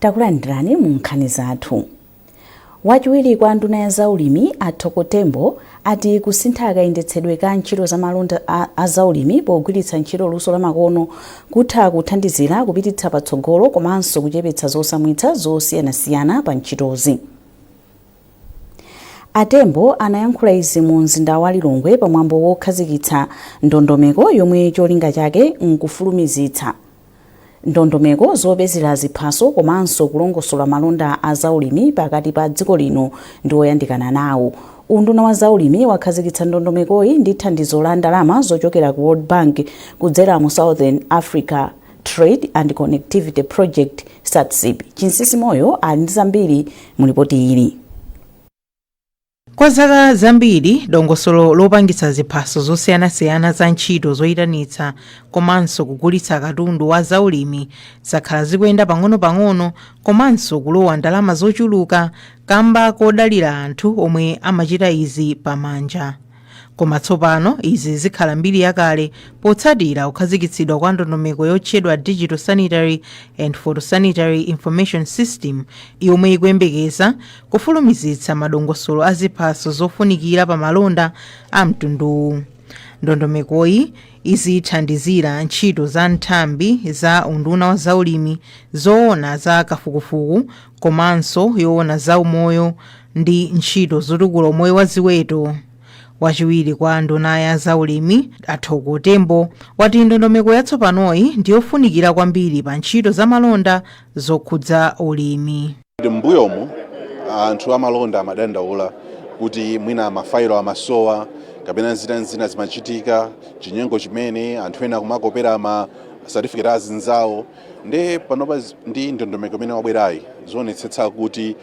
takulandirani mu nkhani zathu. Wachiwiri kwa nduna ya zaulimi Athoko Tembo ati kusintha kayendetsedwe ka ntchito za malonda a zaulimi pogwiritsa ntchito luso la makono kutha kuthandizira kupititsa patsogolo komanso kuchepetsa zosamwitsa zosiyanasiyana pa ntchitozi. Atembo anayankhula izi mu mzinda wa Lilongwe pamwambo wokhazikitsa ndondomeko yomwe cholinga chake nkufulumizitsa ndondomeko zopezera ziphaso komanso kulongosola malonda a zaulimi pakati pa dziko lino ndi oyandikana nawo. Unduna wa zaulimi wakhazikitsa ndondomekoyi ndi thandizo la ndalama zochokera ku World Bank kudzera mu Southern Africa Trade and Connectivity Project SATSIP. Chinsisi Moyo ali ndi zambiri mu ripoti ili. Kwa zaka zambiri dongosolo lopangitsa ziphaso zosiyanasiyana za ntchito zoyitanitsa komanso kugulitsa katundu wa zaulimi zakhala zikuyenda pang'ono-pang'ono komanso kulowa ndalama zochuluka kamba kodalira anthu omwe amachita izi pamanja. Koma tsopano izi zikhala mbiri yakale potsatira kukhazikitsidwa kwa ndondomeko yotchedwa Digital Sanitary and Photosanitary Information System yomwe ikuyembekeza kufulumizitsa madongosolo a ziphaso zofunikira pa malonda a mtunduwu. Ndondomekoyi izithandizira ntchito za nthambi za unduna wa zaulimi, zoona za kafukufuku komanso yoona za umoyo ndi ntchito zotukula umoyo wa ziweto. Wachiwiri kwa nduna ya zaulimi Athoko Tembo wati ndondomeko yatsopanoyi ndiyofunikira kwambiri pa ntchito za malonda zokhudza ulimi. Mbuyomu anthu amalonda amadandaula kuti mwina mafailo amasowa kapena zina zimachitika chinyengo chimene anthu ena kumakopera ma certificate azinzawo ndi panopa ndi ndondomeko imene wabwerayi zionetsetsa kuti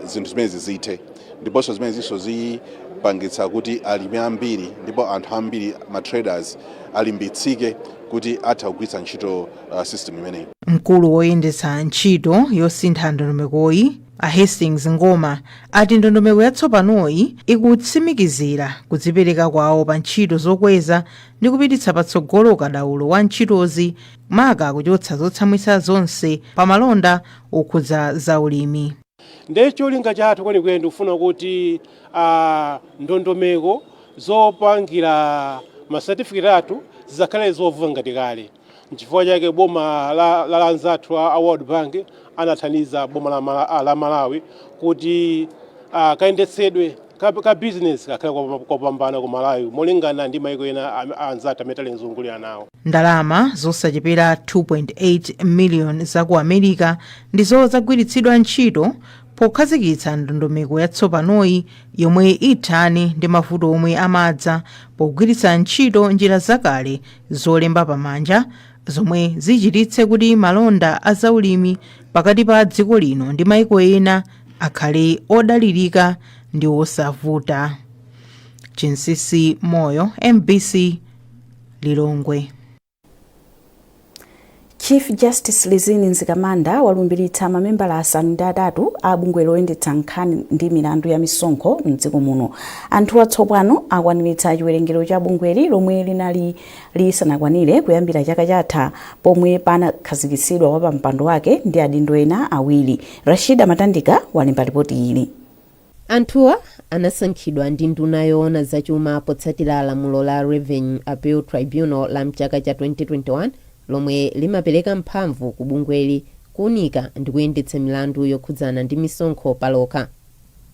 zinthu zimene zithe ndiponso zimene ziso zipangitsa kuti alimi ambiri ndipo anthu ambiri ma-traders alimbitsike kuti atha kugwiritsa ntchito system imeneyi. Mkulu woyendetsa ntchito yosintha ndondomekoyi Hastings Ngoma ati ndondomeko yatsopanoyi ikutsimikizira kudzipereka kwawo pa ntchito zokweza ndi kupititsa patsogolo kadaulo wa ntchitozi maka kuchotsa zotsamwitsa zonse pa malonda okhudza zaulimi. Ndiye cholinga chathu kwenikweni ndikufuna kuti ndondomeko zopangira ma-certificate athu zizakhale zovuta ngati kale. N'chifukwa chake boma la anzathu a World Bank anathandiza boma la Malawi kuti kayendetsedwe ka business kakhale kopambana ku Malawi molingana ndi maiko ena anzathu amene talenzungulira nawo. Ndalama zosachepera 2.8 million za ku America ndizo zagwiritsidwa ntchito pokhazikitsa ndondomeko yatsopanoyi yomwe ithane ndi mavuto omwe amadza pogwiritsa ntchito njira zakale zolemba pamanja zomwe zichititse kuti malonda a zaulimi pakati pa dziko lino ndi maiko ena akhale odalirika ndi osavuta. Chinsisi Moyo, MBC, Lilongwe. Chief Justice Lizini Nzikamanda walumbiritsa mamembala asanu ndi atatu a bungwe loyendetsa nkhani ndi milandu ya misonkho mdziko muno. Anthu atsopano akwaniritsa chiwerengero cha bungweli lomwe linali lisanakwanire kuyambira chaka chatha pomwe panakhazikitsidwa wapampando wake ndi adindo ena awiri. Rashida Matandika walemba ripoti ili. Anthuwa anasankhidwa ndi nduna yoona zachuma potsatira lamulo la Revenue Appeal Tribunal la mchaka cha 2021 lomwe limapereka mphamvu ku bungweli kuunika ndi kuyendetsa milandu yokhudzana ndi misonkho palokha.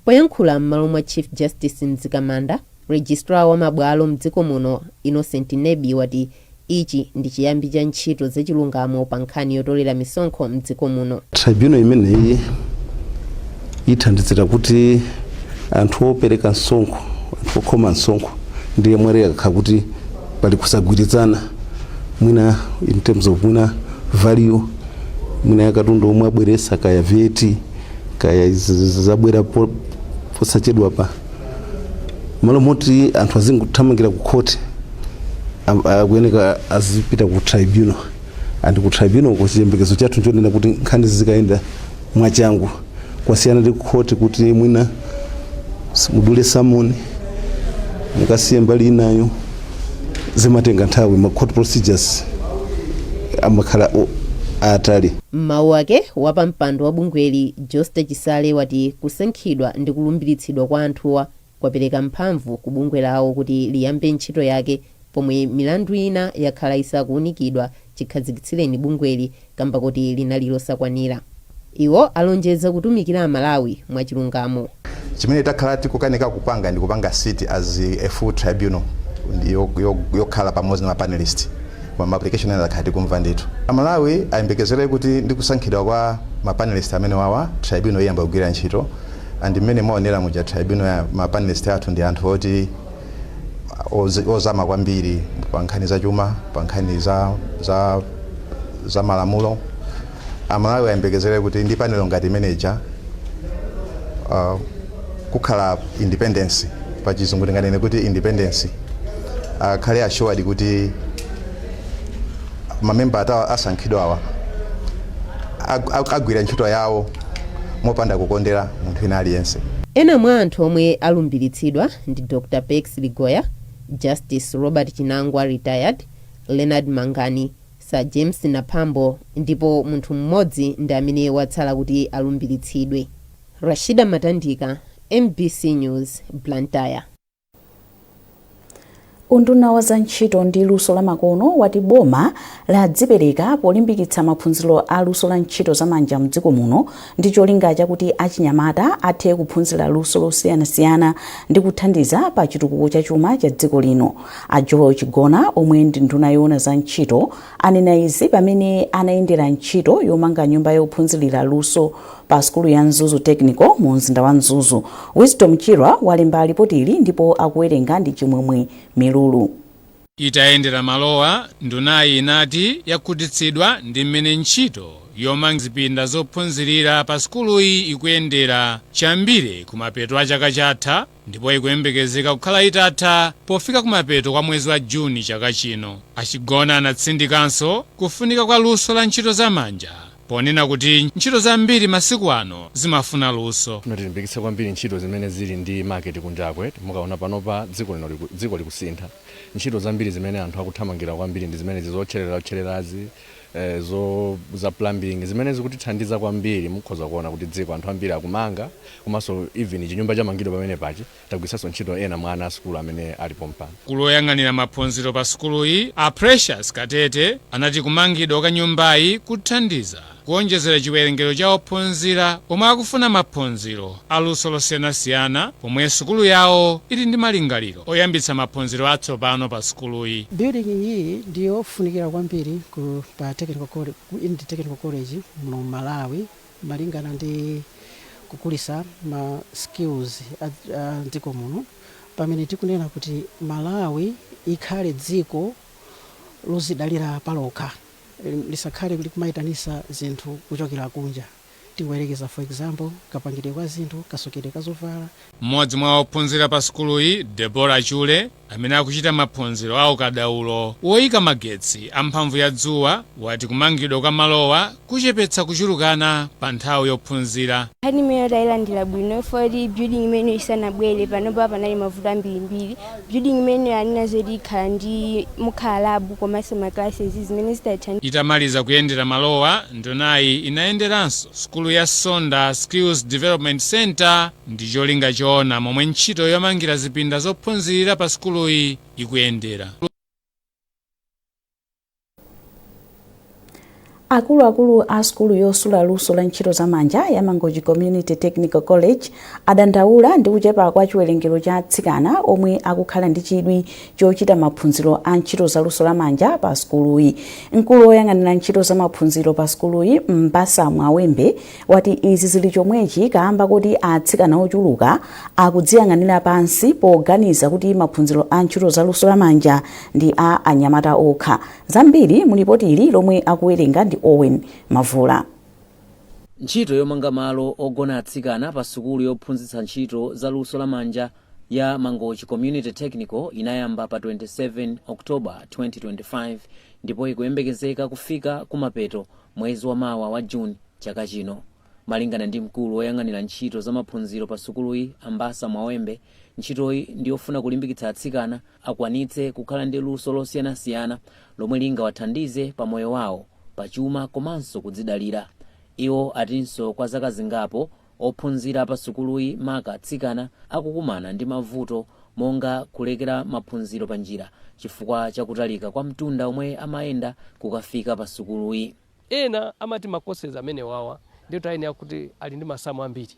Poyankhula m'malo mwa Chief Justice Nzikamanda, Registrar wa mabwalo mdziko muno Innocent Nebi wati ichi ndi chiyambi cha ntchito zachilungamo pa nkhani yotolera misonkho mdziko muno. Tribunal imeneyi ithandizira kuti anthu opereka msonkho, anthu okhoma msonkho ndiye mwereka kuti pali kusagwirizana mwina in terms of mwina value mwina yakatundu omwe abweresa kaya VAT kaya zabwera posachedwa pa malo moti anthu azinguthamangira ku court akuyeneka azipita ku tribunal and ku tribunal ko chiyembekezo chathu nchonena kuti nkhani zikaenda mwachangu kwasiyana ndi court kuti mwina mudule samoni mukasiye mbali inayo zimatenga nthawi ma court procedures amakhala atali. m'mawu ake wapampando wa bungweli Joste Chisale wati kusankhidwa ndi kulumbiritsidwa kwa anthuwa kwapereka mphamvu ku bungwe lawo kuti liyambe ntchito yake, pomwe milandu ina yakhala isakuunikidwa chikhazikitsireni bungweli kamba kuti linali losakwanira. Iwo alonjeza kutumikira Amalawi mwachilungamo. Chimene takhala tikukanika kupanga ndi kupanga city as a full tribunal yokhala pamodzi na panelist kwa application ena zakati kumva ndithu. Amalawi ayembekezere kuti ndi kusankhidwa kwa mapanelist amene wawa tribunal iyamba kugwira ntchito, and mmene maonera muja tribunal ya mapanelist athu ndi anthu oti ozama kwambiri pa nkhani za chuma, pa nkhani za malamulo. Amalawi ayembekezere kuti ndi panel ngati manager kukhala independence, pa chizungu tinganene kuti independence, khale assured kuti mamemba atawa asankhidwa awa agwira ntchito yawo mopanda kukondera munthu ina aliyense. Ena mwa anthu omwe alumbiritsidwa ndi Dr. Pex Ligoya, Justice Robert Chinangwa retired, Leonard Mangani, Sir James Napambo, ndipo munthu mmodzi ndi amene watsala kuti alumbiritsidwe. Rashida Matandika, MBC News, Blantyre. Unduna wa zantchito ndi luso la makono wati boma ladzipereka polimbikitsa maphunziro a luso la ntchito zamanja mdziko muno ndi cholinga chakuti achinyamata athe kuphunzira luso losiyanasiyana ndi kuthandiza pa chitukuko cha chuma cha dziko lino. A George Gona omwe ndi nduna yoona za ntchito anena izi pamene anayendera ntchito yomanga nyumba yophunzirira luso pa skulu ya Mzuzu Technical mu mzinda wa Mzuzu. Wisdom Chirwa walemba ripoti ili ndipo akuwerenga ndi Chimwemwe Milulu. Itayendera malowa, ndunayi inati yakhutitsidwa ndi mmene ntchito yomanga zipinda zophunzirira pa skuluyi ikuyendera chambire kumapeto a chaka chatha, ndipo ikuyembekezeka kukhala itatha pofika kumapeto kwa mwezi wa Juni chaka chino. Achigona anatsindikanso kufunika kwa luso la ntchito zamanja, ponena kuti ntchito zambiri masiku ano zimafuna luso. Tilimbikitsa kwambiri ntchito zimene zili ndi market kunjakwe, mukaona panopa dziko likusintha. Ntchito zambiri zimene anthu akuthamangira kwambiri ndi zimene zotchererazi, za plumbing, zimene zikutithandiza kwambiri. Mukhoza kuona kuti dziko anthu ambiri akumanga, komanso even chinyumba chamangidwa pamene pachi tagwiritsanso ntchito ena mwa ana a skulu amene alipo mpano. Skulu yoyang'anira maphunziro pa skuluyi, a Precious Katete, anati kumangidwa kwa nyumbayi kuthandiza kuonjezera chiwerengero cha ophunzira omwe akufuna maphunziro aluso losiyanasiyana, pomwe skulu yawo ili ndi malingaliro oyambitsa maphunziro atsopano pa skuluyi. Building iyi ndiyo yofunikira kwambiri pa technical college muno Malawi, malingana ndi kukulisa ma skills a dziko muno, pamene tikunena kuti Malawi ikhale dziko lozidalira palokha, lisakhale kuti kumaitanisa zinthu kuchokera kunja. Tikuwerekeza for example kapangidwe kwa zinthu, kasokedwe kazovala. Mmodzi mwa ophunzira pa skuluyi, Deborah Chule, amene akuchita maphunziro a ukadaulo woyika magetsi amphamvu ya dzuwa, wati kumangidwa kwa malowa kuchepetsa kuchulukana pa nthawi yophunzira. Hani imene tayilandira bwino foti building imene isanabwere panopa panali mavuto ambirimbiri. Building imene anena zoti ikhala ndi mukhala labu komanso ma classes zimene zitathandiza. Itamaliza kuyendera malowa, ndunayi inayenderanso skulu ya Sonda Skills Development Center ndi cholinga choona momwe ntchito yomangira zipinda zophunzirira pa skuluyi ikuyendera. Akuluakulu a skulu yosula luso la ntchito zamanja ya Mangochi Community Technical College adandaula ndi kuchepa kwa chiwerengero cha atsikana omwe akukhala ndi chidwi chochita maphunziro a ntchito za luso la manja pa skuluyi. Mkulu woyang'anira ntchito za maphunziro pa skuluyi, Mbasa Mwawembe, wati izi zili chomwechi kamba kuti atsikana ochuluka akudziyang'anira pansi poganiza kuti maphunziro a ntchito za luso la manja ndi a anyamata okha. Zambiri mu ripoti ili lomwe akuwerenga ndi Owen Mavula. Ntchito yomanga malo ogona atsikana pa sukulu yophunzitsa ntchito za luso la manja ya Mangochi Community Technical inayamba pa 27 October 2025 ndipo ikuyembekezeka kufika kumapeto mwezi wa mawa wa June chaka chino. Malingana ndi mkulu woyang'anira ntchito za maphunziro pa sukuluyi, Mbasa Mwawembe, ntchitoyi ndiyofuna kulimbikitsa atsikana akwanitse kukhala ndi luso losiyanasiyana lomwe lingawathandize pa moyo wawo pachuma komanso kudzidalira. Iwo atinso kwa zaka zingapo ophunzira pa sukuluyi maka atsikana akukumana ndi mavuto monga kulekera maphunziro pa njira chifukwa chakutalika kwa mtunda omwe amayenda kukafika pa sukuluyi. Ena amati makoseza amene wawa ndiyo tayenera kuti ali ndi masamu ambiri,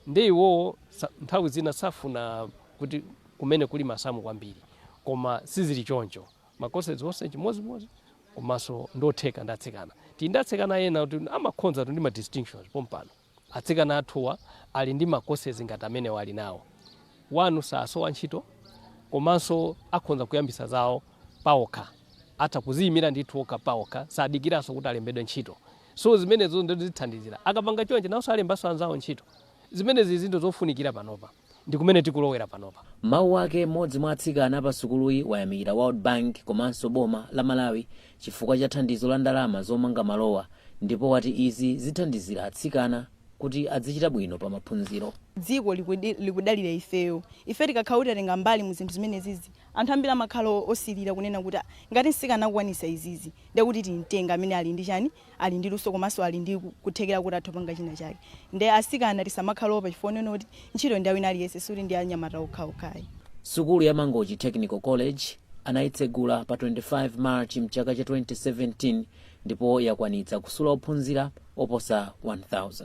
ndi iwowo nthawi zina safuna kuti kumene kuli masamu kwambiri, koma sizili choncho. Makoseza onse chimozimozi komanso ndotheka ndatsikana tindatsikana ena kuti amakhonza ndi ma distinctions pompano. Atsikana athuwa ali ndi makosezi ngati amene wali nawo. Wanu sasowa ntchito komanso akhonza kuyambisa zawo paokha, ata kuziyimira ndithu okha paokha, sadikiranso kuti alembedwe ntchito. So zimenezo ndizithandizira akapanga chonje nawonso alembanso anzawo ntchito. Zimenezi zinthu zofunikira panopa, ndi kumene tikulowera panopa. Mawu ake mmodzi mwa atsikana pa sukuluyi wayamikira World Bank komanso boma la Malawi chifukwa cha thandizo la ndalama zomanga malowa, ndipo wati izi zithandizira atsikana kuti azichita bwino pa maphunziro. Dziko likudalira ifeyo. Ife tikakhala tenga mbali mu zinthu zimenezizi, anthu ambiri amakhala osilira kunena kuti ngati nsikana akwanisa izizi ndiye kuti tintenga amene ali ndi chani, ali ndi luso komanso ali ndi kuthekera kuti athopanga china chake. Ndiye asikana tisamakhala pa chifoneno kuti ntchito ndi awina aliyense suri ndi anyamata okhaokhayi. Sukulu ya Mangochi Technical College anayitsegula pa 25 March mchaka cha 2017 ndipo yakwanitsa kusula ophunzira oposa 1000.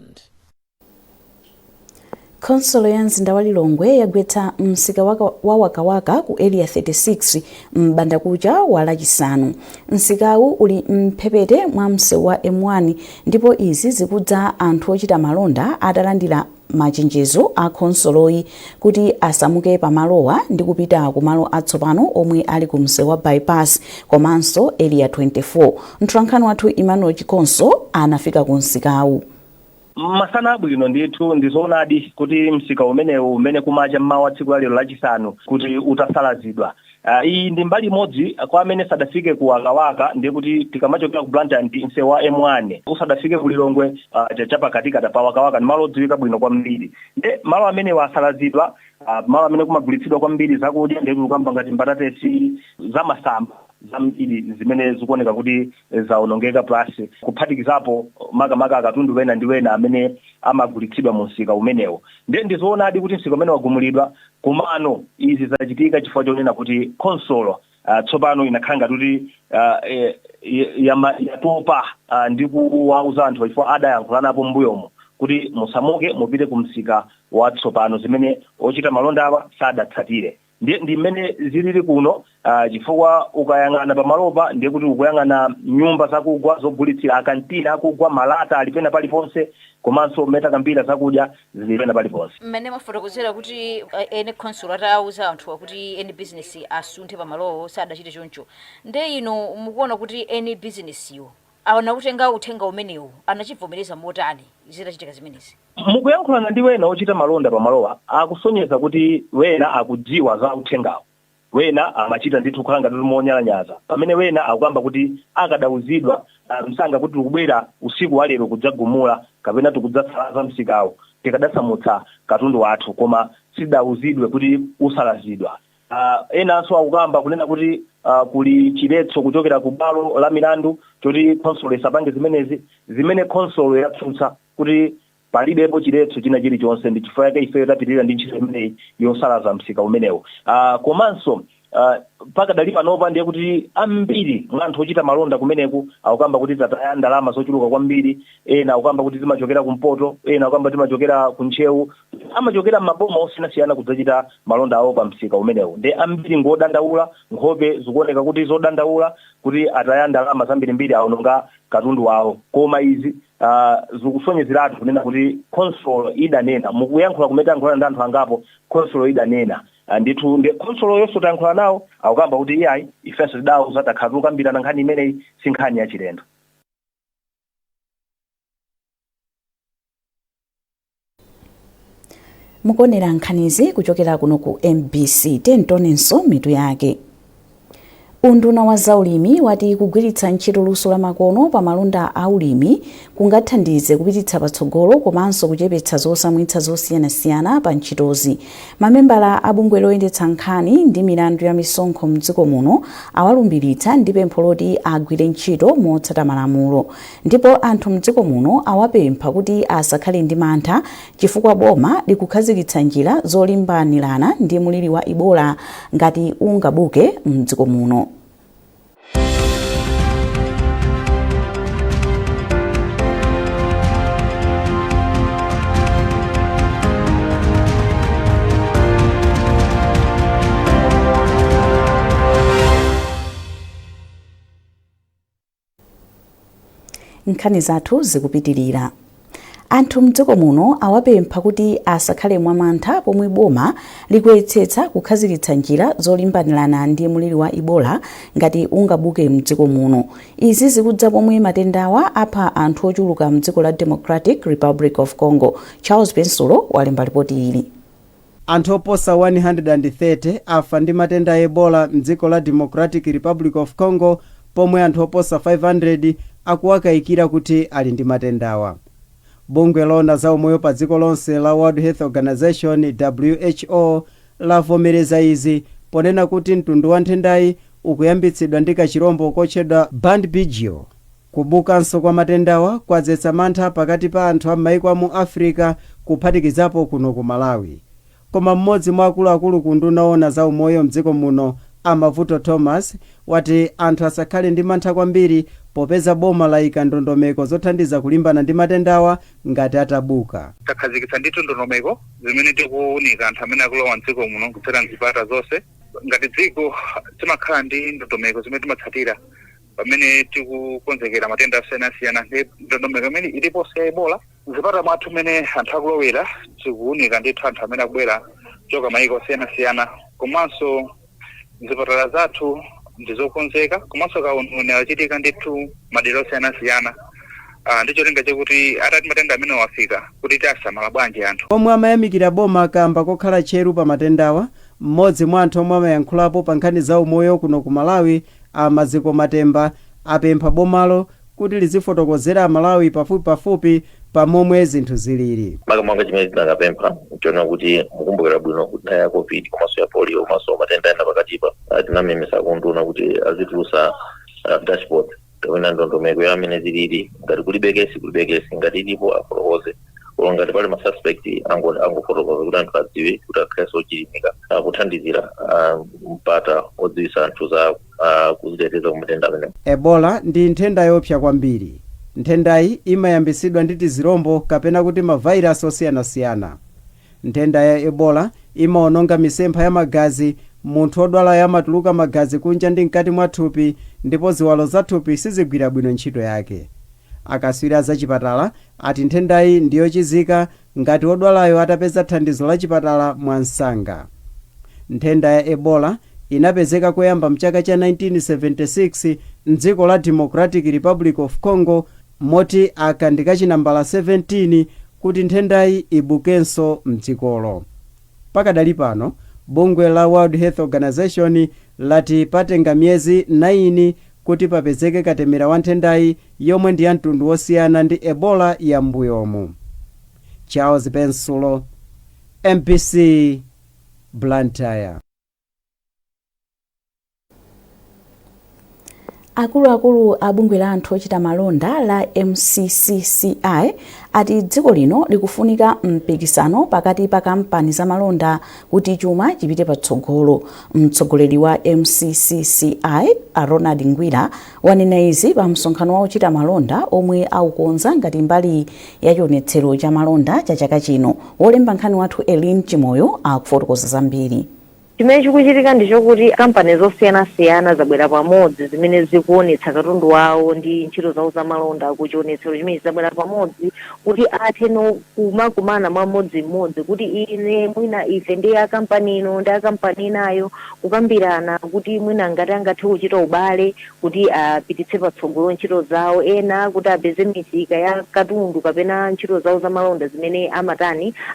Konsolo ya mzinda wa Lilongwe yagwetsa msika wa wakawaka ku area 36 m'bandakucha wa lachisanu. Msikawu uli mphepete mwa msewu wa M1 ndipo izi zikudza anthu ochita malonda atalandira machenjezo a konsoloyi kuti asamuke pamalowa ndi kupita ku malo atsopano omwe ali ku msewu wa bypass komanso area 24. Mtolankhani wathu Emmanuel Chikonso anafika ku msikawu. Masana abwino ndithu ndizoonadi kuti msika umene kumacha mmawa tsiku lero lachisanu kuti utasalazidwa. Iyi ndi mbali imodzi kwa amene sadafike ku wakawaka ndiye kuti tikamachokera ku Blantyre msewu wa M1 usadafike ku Lilongwe chapakatikati pa wakawaka ndi malo odziwika bwino kwambiri. Nde malo amene wasalazidwa, malo amene kumagulitsidwa kwambiri zakudya ndiye kukamba ngati mbatatesi zamasamba zambiri zimene zikuoneka kuti zaonongeka plus kuphatikizapo makamaka akatundu wena ndi wena amene amagulitsidwa mu msika umenewo. Ndizoonadi kuti msika umene wagumulidwa komano izi zachitika chifukwa chonena kuti konsolo tsopano inakhala kuti yatopa ndi kuwauza anthu chifukwa adayankhulanapo mbuyomo kuti musamuke mupite ku msika watsopano zimene ochita malonda awa sadatsatire. Ndi mmene zilili kuno chifukwa ukayang'ana pamalopa ndiye kuti ukuyang'ana nyumba zakugwa zogulitsira akantina akugwa malata alipena paliponse komanso metakampira zakudya zilipena paliponse. Mmene mafotokozera kuti ene konsolo atawuza anthu kuti ene business asunthe pamalowo sadachite choncho. Nde ino mukuona kuti ene business yo awana kutenga uthenga umenewu anachivomereza motani zitachitika zimenezi. Mukuyankhulana ndi wena ochita malonda pamalowa akusonyeza kuti wena akudziwa za uthengawo. Wena amachita ndithu kukhala ngati monyalanyaza pamene wena akukamba kuti akadauzidwa msanga kuti tikubwera usiku wa lero kudzagumula kapena tikudzasalaza msikawo tikadasamutsa katundu wathu koma sidauzidwe kuti usalazidwa. Enanso akukamba kunena kuti kuli chiletso kuchokera ku bwalo la milandu choti konsolo isapange zimenezi zimene konsolo yatsutsa kuti palibepo chiletso china chilichonse ndi chifukwa chake ifeyo tapitirira ndi ntchito imeneyi yosalaza msika umenewo. Komanso pakadali panopa ndiye kuti ambiri mwa anthu ochita malonda kumeneku akukamba kuti tataya ndalama zochuluka kwambiri, ena akukamba kuti zimachokera kumpoto, ena akukamba timachokera kunchewu, amachokera maboma osiyanasiyana kudzachita malonda awo pa msika umenewu. Ndi ambiri ngodandaula, nkhope zikuoneka kuti zodandaula kuti ataya ndalama zambirimbiri aononga katundu wawo. Koma izi zikusonyezeratu kunena kuti konsolo idanena mukuyankhula kumene tankhulana ndi anthu angapo konsolo idanena. Ndithu ndi konsolo yonse tayankhula nawo akukamba kuti iyayi ifenso tidauza takhala tikambirana nkhani imeneyi si nkhani ya chilendo. Mukuonera nkhanizi kuchokera kuno ku MBC tentonenso mitu yake. unduna wa zaulimi wati kugwiritsa ntchito luso la makono pa malonda a ulimi kungathandize kupititsa patsogolo komanso kuchepetsa zosamwitsa zosiyanasiyana pa ntchitozi. Mamembala a bungwe loyendetsa nkhani ndi milandu ya misonkho mdziko muno awalumbiritsa ndi pempho loti agwire ntchito motsata malamulo, ndipo anthu mdziko muno awapempha kuti asakhale ndi mantha chifukwa boma likukhazikitsa njira zolimbanirana ndi muliri wa Ebola ngati ungabuke mdziko muno. Nkhani zathu zikupitirira. Anthu mdziko muno awapempha kuti asakhale mwamantha pomwe boma likuyesetsa kukhazikitsa njira zolimbanirana ndi muliri wa Ebola ngati ungabuke mdziko muno. Izi zikudza pomwe matendawa apha anthu ochuluka mdziko la Democratic Republic of Congo. Charles Bensulo walemba ripoti ili. Anthu oposa 130 afa ndi matenda a Ebola mdziko la Democratic Republic of Congo, pomwe anthu oposa 500 akuwakayikira kuti ali ndi matendawa. Bungwe lona za umoyo pa dziko lonse la World Health Organization WHO lavomereza izi ponena kuti mtundu wa nthendayi ukuyambitsidwa ndi kachirombo kotchedwa Bundibugyo. Kubukanso kwa matendawa kwadzetsa mantha pakati pa anthu a m'mayiko a mu Africa kuphatikizapo kuno ku Malawi. Koma mmodzi mwa akuluakulu ku nduna ona za umoyo mdziko muno Amavuto Thomas wati anthu asakhale ndi mantha kwambiri popeza boma layika ndondomeko zothandiza kulimbana ndi matendawa ngati atabuka. Takhazikitsa ndi ndondomeko zimene tikuunika anthu amene akulowa mdziko muno kudzera mzipata zonse. Ngati dziko timakhala ndi ndondomeko zimene timatsatira pamene tikukonzekera matenda asiyanasiyana. Ndondomeko imene ilipo ya Ebola mzipata mwathu mmene anthu akulowera tikuunika ndithu anthu amene akubwera kuchoka mayiko osiyanasiyana, komanso mzipatala zathu ndizokonzeka, komanso kaununi achitika ndithu madera osiyanasiyana. Ndicho linga chakuti atati matenda amene wafika kuti tiasamala bwanji anthu. Omwe amayamikira boma kamba kokhala tcheru pa matendawa, mmodzi mwa anthu omwe amayankhulapo pa nkhani za umoyo kuno ku Malawi Maziko Matemba apempha bomalo kuti lizifotokozera Malawi pafupi pamomwe zinthu zilili. Makamanga chimene tinakapempha tiona kuti mukumbukira bwino kuti ya COVID komanso ya polio komanso matenda ena pakatipa tinamemesa kunduna kuti azitulusa dashboard kapena ndondomeko ya amene zilili ngati kulibekesi ngati ilipo afotokoze olo ngati pali masuspect angofotokoza kuti anthu adziwe kuti akhalenso ochilimika kuthandizira mpata odziwisa anthu za kuziteteza kumatenda amenewo. Ebola ndi nthenda yopsa kwambiri. Nthendayi imayambisidwa ndi tizirombo kapena kuti mavirus osiyanasiyana. Nthenda ya Ebola imaononga misempha ya magazi, munthu odwala yamatuluka magazi kunja ndi mkati mwa thupi, ndipo ziwalo za thupi sizigwira bwino ntchito yake. Akatswiri za chipatala ati nthendayi ndiyochizika ngati odwalayo atapeza thandizo la chipatala mwansanga. Nthenda ya Ebola inapezeka kuyamba mchaka cha 1976 mdziko la Democratic Republic of Congo, moti aka ndikachinambala 17 kuti nthendayi ibukenso mdzikolo. Pakadali pano bungwe la World Health Organization lati patenga miyezi 9 kuti papezeke katemera wa nthendayi yomwe ndi ya mtundu wosiyana ndi Ebola ya mbuyomu. Charles Bensulo, MPC, Blantyre. Akuluakulu a bungwe la anthu ochita malonda la MCCCI ati dziko lino likufunika mpikisano pakati pa kampani za malonda kuti chuma chipite patsogolo. Mtsogoleri wa MCCCI Ronald Ngwira wanena izi pa msonkhano wa ochita malonda omwe aukonza ngati mbali ya chionetsero cha malonda cha chaka chino. Wolemba nkhani wathu Elin Chimoyo akufotokoza zambiri. Chimene chikuchitika ndichokuti kampani zosiyanasiyana zabwera pamodzi zimene zikuonetsa katundu wawo ndi ntchito zawo za malonda kuchionetsero chimene zabwera pamodzi kuti athe kumakumana mwamodzimodzi kuti ine mwina ife ndi ya kampani ino ndi ya kampani inayo kukambirana kuti mwina ngati angathe kuchita ubale kuti apititse patsogolo ntchito zawo, ena kuti apeze misika ya katundu kapena ntchito zawo za malonda zimene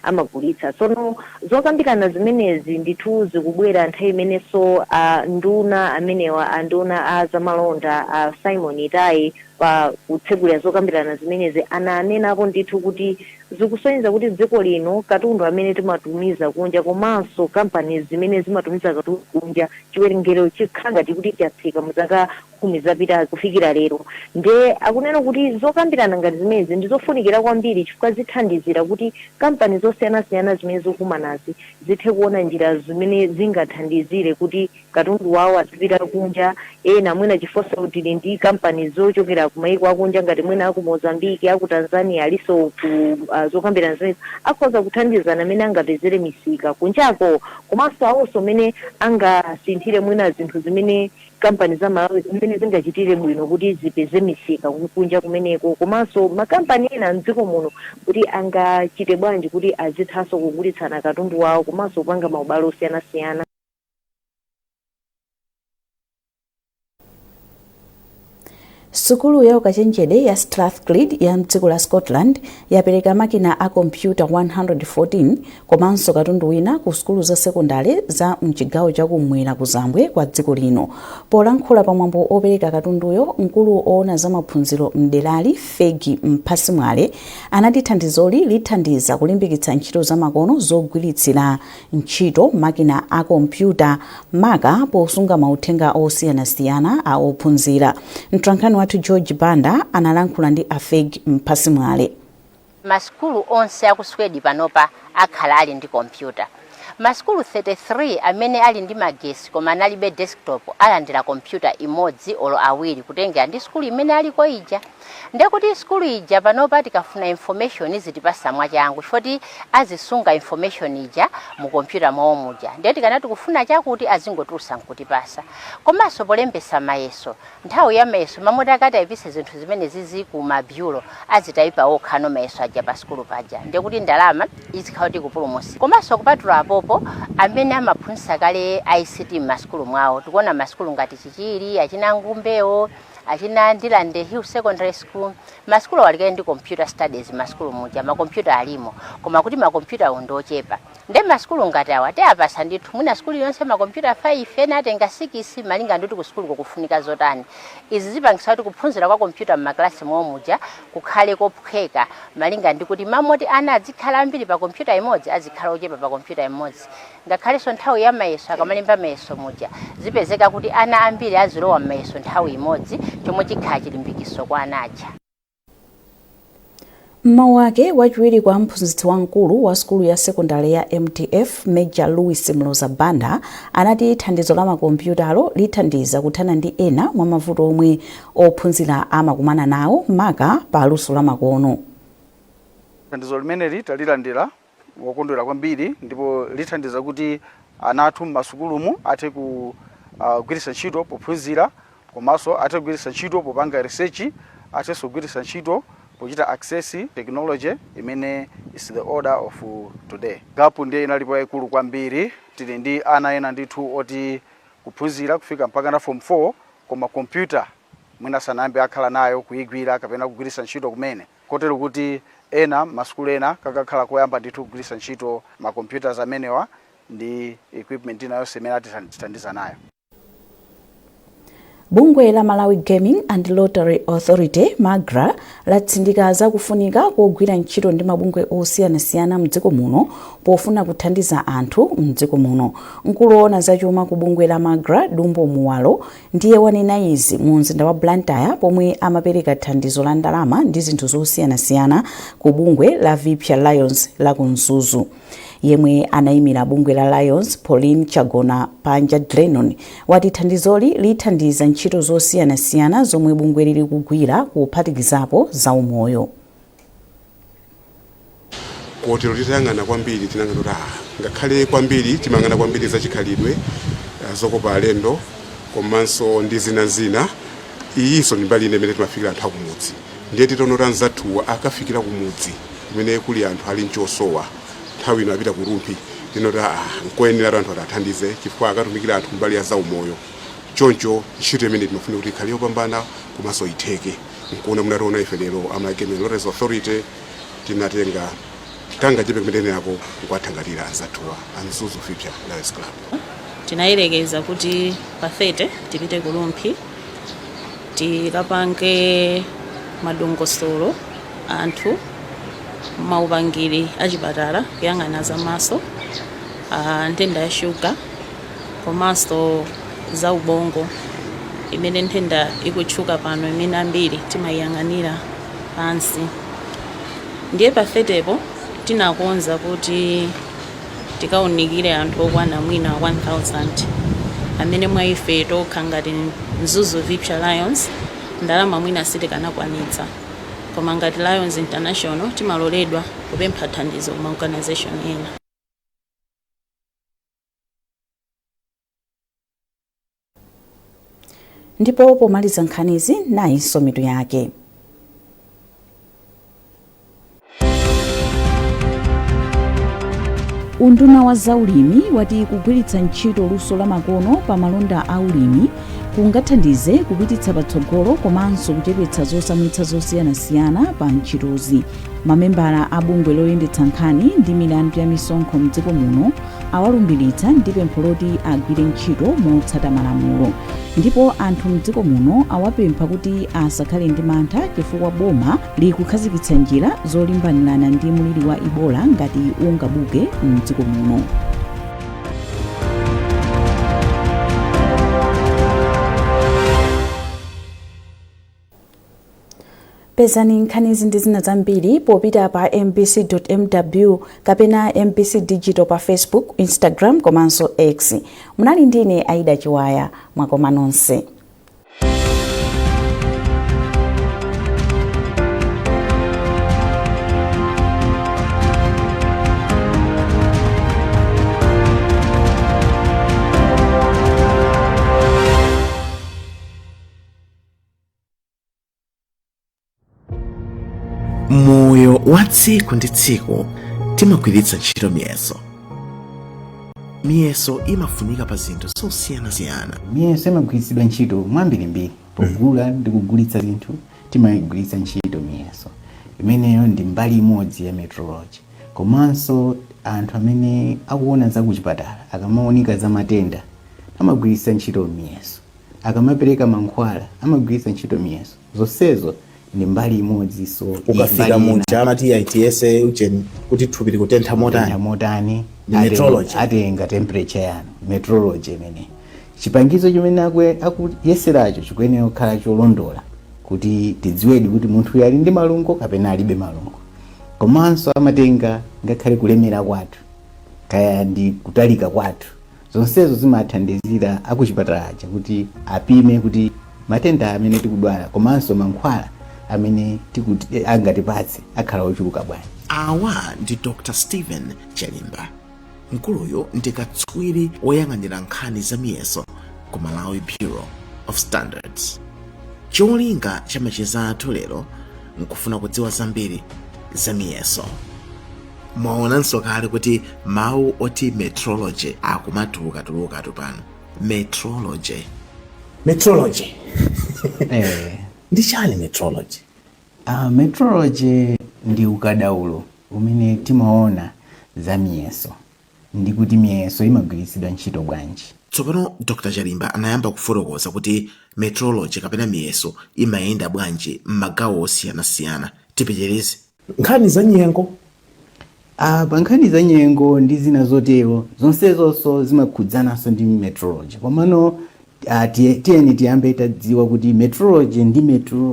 amagulitsa. Tsono zokambirana zimenezi ndithu akubwera nthawi imenenso nduna amenewa anduna a zamalonda a Simon Itai pa kutsegulira zokambirana zimenezi ananenapo ndithu kuti zikusonyeza kuti dziko lino katundu amene timatumiza kunja komanso kampani zimene zimatumiza katundu kunja chiwerengero chikhala ngati kuti chatsika mu zaka 10 zapita kufikira lero. Nde akunena kuti zokambirana ngati zimenezi ndizofunikira kwambiri chifukwa zithandizira kuti kampani zosiyanasiyana zimene zokumanazi zithe kuona njira zimene zingathandizire kuti katundu wawo azipita kunja. Ena mwina chifosa kuti ndi kampani zochokera kumayiko akunja ngati mwina aku Mozambique aku Tanzania aliso ku zokambirana zimenezi akhoza kuthandizana amene angapezere misika kunjako komanso awonso amene angasinthire mwina zinthu zimene kampani za Malawi zimene zingachitire bwino kuti zipeze misika kunja kumeneko komanso makampani ena mdziko muno kuti angachite bwanji kuti azithaso kugulitsana katundu wawo komanso kupanga maubale osiyanasiyana. Sukulu ya ukachenjede ya Strathclyde ya mdziko la Scotland yapereka makina a kompyuta 114 komanso katundu wina ku sukulu za sekondari za mchigawo chakumwera ku Zambwe kwa dziko lino. Polankhula pamwambo opereka katunduyo, mkulu oona za maphunziro mderali Fegi Mphasimwale anati thandizoli lithandiza kulimbikitsa ntchito za makono zogwiritsira ntchito makina a kompyuta maka posunga mauthenga osiyanasiyana a ophunzira. Mtwankhani wathu George Banda analankhula ndi Fegi Mphasimwale. Maskulu onse akuswedi panopa akhala ali ndi kompyuta. Maskulu 33 amene ali ndi magesi koma analibe desktop alandira kompyuta imodzi olo awiri kutengera ndi skulu imene aliko ija. Ndekuti skulu ija panopa tikafuna information zitipasa mwachangu chifoti azisunga information ija mu kompyuta mwawo muja. Ndiye tikanati kufuna chakuti azingotusa nkutipasa. Komanso polembesa mayeso, nthawi ya mayeso mamoti akati ayipise zinthu zimene zizi ku mabyulo azitaipa okhano mayeso aja pa skulu paja. Ndekuti ndalama izikhala kupulumusi. Komanso kupatula apopo amene amaphunzitsa kale ICT m'maskulu mwawo. Tikuona maskulu ngati Chichiri, Achinangumbewo, achina Ndilande Hill Secondary School, maskulu walikali ndi computer studies maskulu muja, makompyuta alimo, koma kuti makompyuta undochepa. Nde maskulu ngati awa apasa ndithu mwina skulu yonse makompyuta 5 ena atenga 6 malinga nditi ku skulu kufunika zotani. Izi zipangisa kuti kuphunzira kwa kompyuta m'maklasi mwawo muja kukhale kophweka malinga ndi kuti mamoti ana azikhala ambiri pa kompyuta imodzi azikhala ochepa pa kompyuta imodzi. Ngakhalenso nthawi ya mayeso akamalemba mayeso muja zipezeka kuti ana ambiri azilowa mayeso nthawi imodzi chomwe chikhala chilimbikiso kwa anaja. Mmawu wake wachiwiri kwa mphunzitsi wamkulu wa skulu ya sekondari ya MTF Major Louis Mloza Banda anati thandizo la makompyutalo lithandiza kuthana ndi ena mwa mavuto omwe ophunzira amakumana nawo maka pa luso la makono. Thandizo limeneli talilandira wokondwera kwambiri ndipo lithandiza kuti ana athu m'masukulumu athe kugwiritsa ntchito pophunzira komanso athe kugwiritsa ntchito popanga research athe kugwiritsa ntchito pochita access technology imene is the order of today. Gapu ndiye inalipo yaikulu kwambiri, tili ndi ana ena ndithu oti kuphunzira kufika mpaka na form 4 koma computer mwina sanayambe akhala nayo kuyigwira kapena kugwiritsa ntchito kumene. Kotero kuti ena masukulu ena kakakhala koyamba ndithu kugwiritsa ntchito makompyuta amenewa ndi equipment ina yonse imene atithandiza nayo. Bungwe la Malawi Gaming and Lottery Authority MAGRA latsindika za kufunika kogwira ntchito ndi mabungwe osiyanasiyana mdziko muno pofuna kuthandiza anthu mdziko muno. Mkulu oona zachuma ku bungwe la MAGRA Dumbo Muwalo ndiye wanena izi mu mzinda wa Blantyre pomwe amapereka thandizo la ndalama ndi zinthu zosiyanasiyana ku bungwe la Vipya Lions la Kunzuzu. Yemwe anayimira bungwe la Lions Pauline Chagona Panja Drenon wati thandizoli lithandiza ntchito zosiyanasiyana zomwe bungwe lili kugwira kuphatikizapo za umoyo. Kotero titayang'ana kwambiri tinang'ana ngakhale kwambiri timang'ana kwambiri za chikhalidwe zokopa alendo komanso ndi zina iyinso ndi mbali imene timafikira anthu akumudzi. Ndiye titonora nzathuwa akafikira kumudzi kumene kuli anthu ali nchosowa nthawi ino apita kurumpi tinota nkoyenera anthu atathandize chifukwa akatumikira anthu mbali ya zaumoyo. Choncho ntchito imene timafuna kuti ikhale yopambana komanso itheke. Nkuona munationa ife lero Malawi Gaming and Lottery Authority tinatenga tanga chepe kumene yako kukwathangatira anzathuwa Anzuzu Vipya Lions Club. tinayelekeza kuti pa 30 tipite ku Lumphi tikapange madongosolo anthu maupangiri achipatala kuyang'ana zamaso nthenda ya shuga komanso za ubongo imene nthenda ikutchuka pano imene ambiri timayiyang'anira pansi. Ndiye pa 30 tinakonza kuti tikaunikire anthu okwana mwina 1000 amene mwa ife tokha ngati Mzuzu VIP Lions ndalama mwina sitikanakwanitsa, koma ngati Lions International timaloledwa kupempha thandizo ma organization ena. Ndipo pomaliza nkhanizi nayinso mitu yake. Unduna wa zaulimi wati kugwiritsa ntchito luso la makono pa malonda a ulimi kungathandize kupititsa patsogolo komanso kuchepetsa zosamwitsa zosiyanasiyana pa ntchitozi. Mamembala a bungwe loyendetsa nkhani ndi milandu ya misonkho mdziko muno awalumbiritsa ndi pempho loti agwire ntchito motsata malamulo. Ndipo anthu mdziko muno awapempha kuti asakhale ndi mantha chifukwa boma likukhazikitsa njira zolimbanirana ndi muliri wa Ebola ngati ungabuke mdziko muno. Pezani nkhanizi ndi zina zambiri popita pa mbc.mw kapena MBC Digital pa Facebook, Instagram komanso X. Munali ndine Aida Chiwaya, mwakoma nonse. Moyo wa tsiku ndi tsiku timagwiritsa ntchito miyeso imafunika pa zinthu zosiyanasiyana. Miyeso imagwiritsidwa ntchito mwambirimbiri pogula ndi kugulitsa zinthu timagwiritsa ntchito miyeso. Imeneyo ndi mbali imodzi ya metrology. Komanso anthu amene akuona za kuchipatala akamaonika za matenda amagwiritsa ntchito miyeso. Akamapereka mankhwala amagwiritsa ntchito miyeso. Zonsezo ni mbali imodzi. So ukafika munthu amati ITS ucheni kuti thupi likutentha motani metrology atenga temperature yanu metrology imene chipangizo chimene akuyeseracho chikuyenera kukhala cholondola kuti tidziwedi kuti munthu ali ndi malungo kapena alibe malungo. Komanso amatenga ngakhale kulemera kwathu kaya ndi kutalika kwathu. Zonsezo zimathandizira akuchipatala kuti apime kuti matenda amene tikudwala komanso mankhwala amene angatipatse akhala ochuluka bwanji. Awa ndi Dr. Stephen Chalimba, mkuluyo ndi katswiri woyang'anira nkhani za miyeso ku Malawi Bureau of Standards. Cholinga cha macheza athu lero nkufuna kudziwa zambiri za miyeso. Mwaonanso kale kuti mawu oti metrology akumatuluka pano. Metrology ndi chani metrology? Metrology ndi ukadaulo umene timaona za miyeso ndi kuti miyeso imagwiritsidwa ntchito bwanji. Tsopano Dr. Chalimba anayamba kufotokoza kuti metrology kapena miyeso imayenda bwanji m'magawo osiyanasiyana. Tipitirize nkhani za nyengo. Pa nkhani za nyengo ndi zina zotero zonsezonso zimakhudzananso ndi metrology. Komano tiyeni tiyambe tadziwa kuti metrology ndi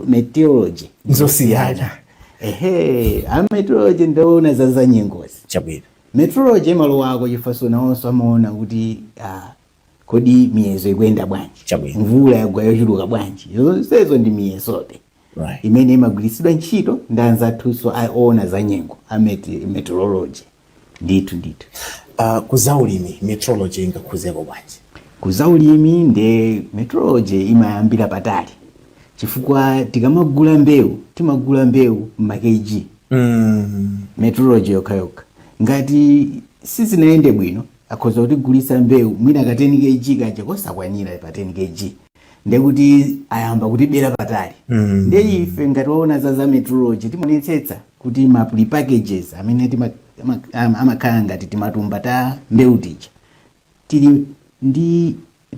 meteorology zosiyana. Metrology ndaona za nyengozi. Chabwino. Metrology malo ako chifaso nawonso amaona kuti kodi miyezo ikuyenda bwanji. Chabwino. Mvula yagwa yochuluka bwanji. Zonsezo ndi miyesobe. Right. Imene imagwiritsidwa ntchito ndi anzathuso aona za nyengo meteorology. Ndithu. Kuzaulimi metrology ingakhuzeko bwanji? Kuzaulimi ndi metrology imayambira patali. Chifukwa tikamagula mbewu timagula mbewu m'makeji. Metrology yokha. Ngati sizinayende bwino akhoza kutigulitsa mbewu mwina ka 10 kg kaja kosakwanira pa 10 kg. Ndekuti ayamba kutibera patali. Ndi ife ngati waona za metrology timonetsetsa kuti ma pre-packages amene amakhala ngati timatumba ta mbewu tija tili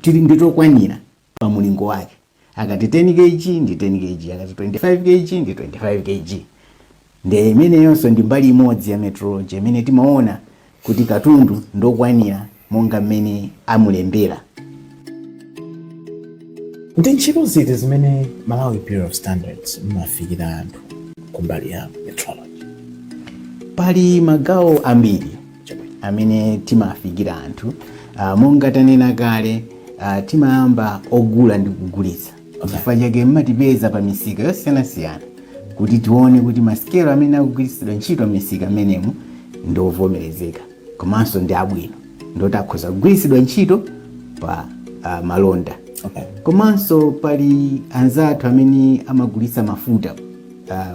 tili nditokwanira pa mulingo wake. Akati 10 kg ndi 10 kg, akati 25 kg ndi 25 kg. Ndi imene yonso ndi mbali imodzi ya metrology imene timaona kuti katundu ndokwanira monga mmene amulembera. Ndi ntchito ziti zimene Malawi Bureau of Standards mafikira anthu kumbali ya metrology? Pali magawo ambiri amene timafikira anthu. Monga tanena kale, timayamba ogula ndi kugulitsa. Chifukwa chake mmatipeza pa misika yosiyanasiyana kuti tione kuti masikelo amene akugwiritsidwa ntchito misika amenemu ndovomerezeka komanso ndi abwino, ndoti akhoza kugwiritsidwa ntchito pa malonda. Komanso pali anzathu amene amagulitsa mafuta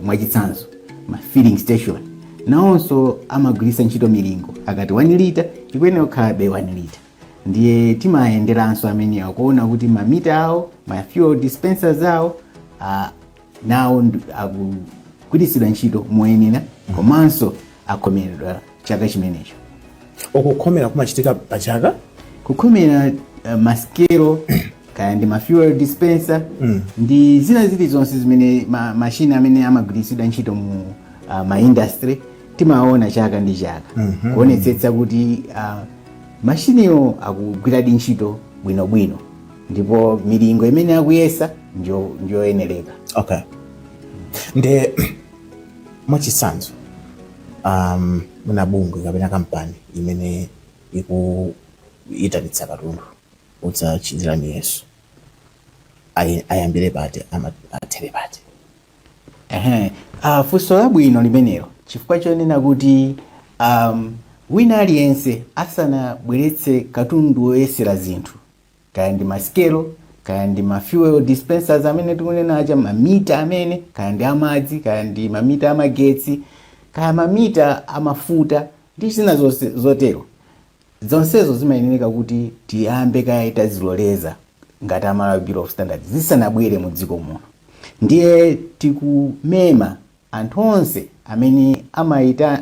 mwachitsanzo ma filling station, nawonso amagwiritsa ntchito milingo. Akati 1 lita ikuyenera kukhalabe 1 lita. Ndiye timayenderanso amene akuona kuti mamita awo, ma fuel dispensers awo nawo akugwiritsidwa ntchito moyenera komanso akhomeredwa chaka chimenecho. Ukukhomera kumachitika pa chaka? Kukhomera masikelo kaya ndi ma fuel dispenser ndi zina zilizonse zimene mashine amene amagwiritsidwa ntchito mu ma industry timaona chaka ndi chaka kuonetsetsa kuti mashiniyo akugwiradi ntchito bwinobwino ndipo milingo imene akuyesa njoyenereka. Okay. Nde mwachitsanzo muna bungwe kapena kampani imene ikuyitanitsa katundu udzachitira miyeso, ayambire pati athere pati? Funso labwino limenelo chifukwa chonena kuti wina aliyense asanabweretse katundu woyesera zinthu, kaya ndi masikelo, kaya ndi ma fuel dispensers amene tikunena aja, mamita amene, kaya ndi amadzi, kaya ndi mamita amagetsi, kaya mamita amafuta ndi zina zotero, zonsezo zimayenera kuti tiyambe kaya taziloleza ngati Malawi Bureau of Standards zisanabwere mu dziko muno. Ndiye tikumema anthu onse amene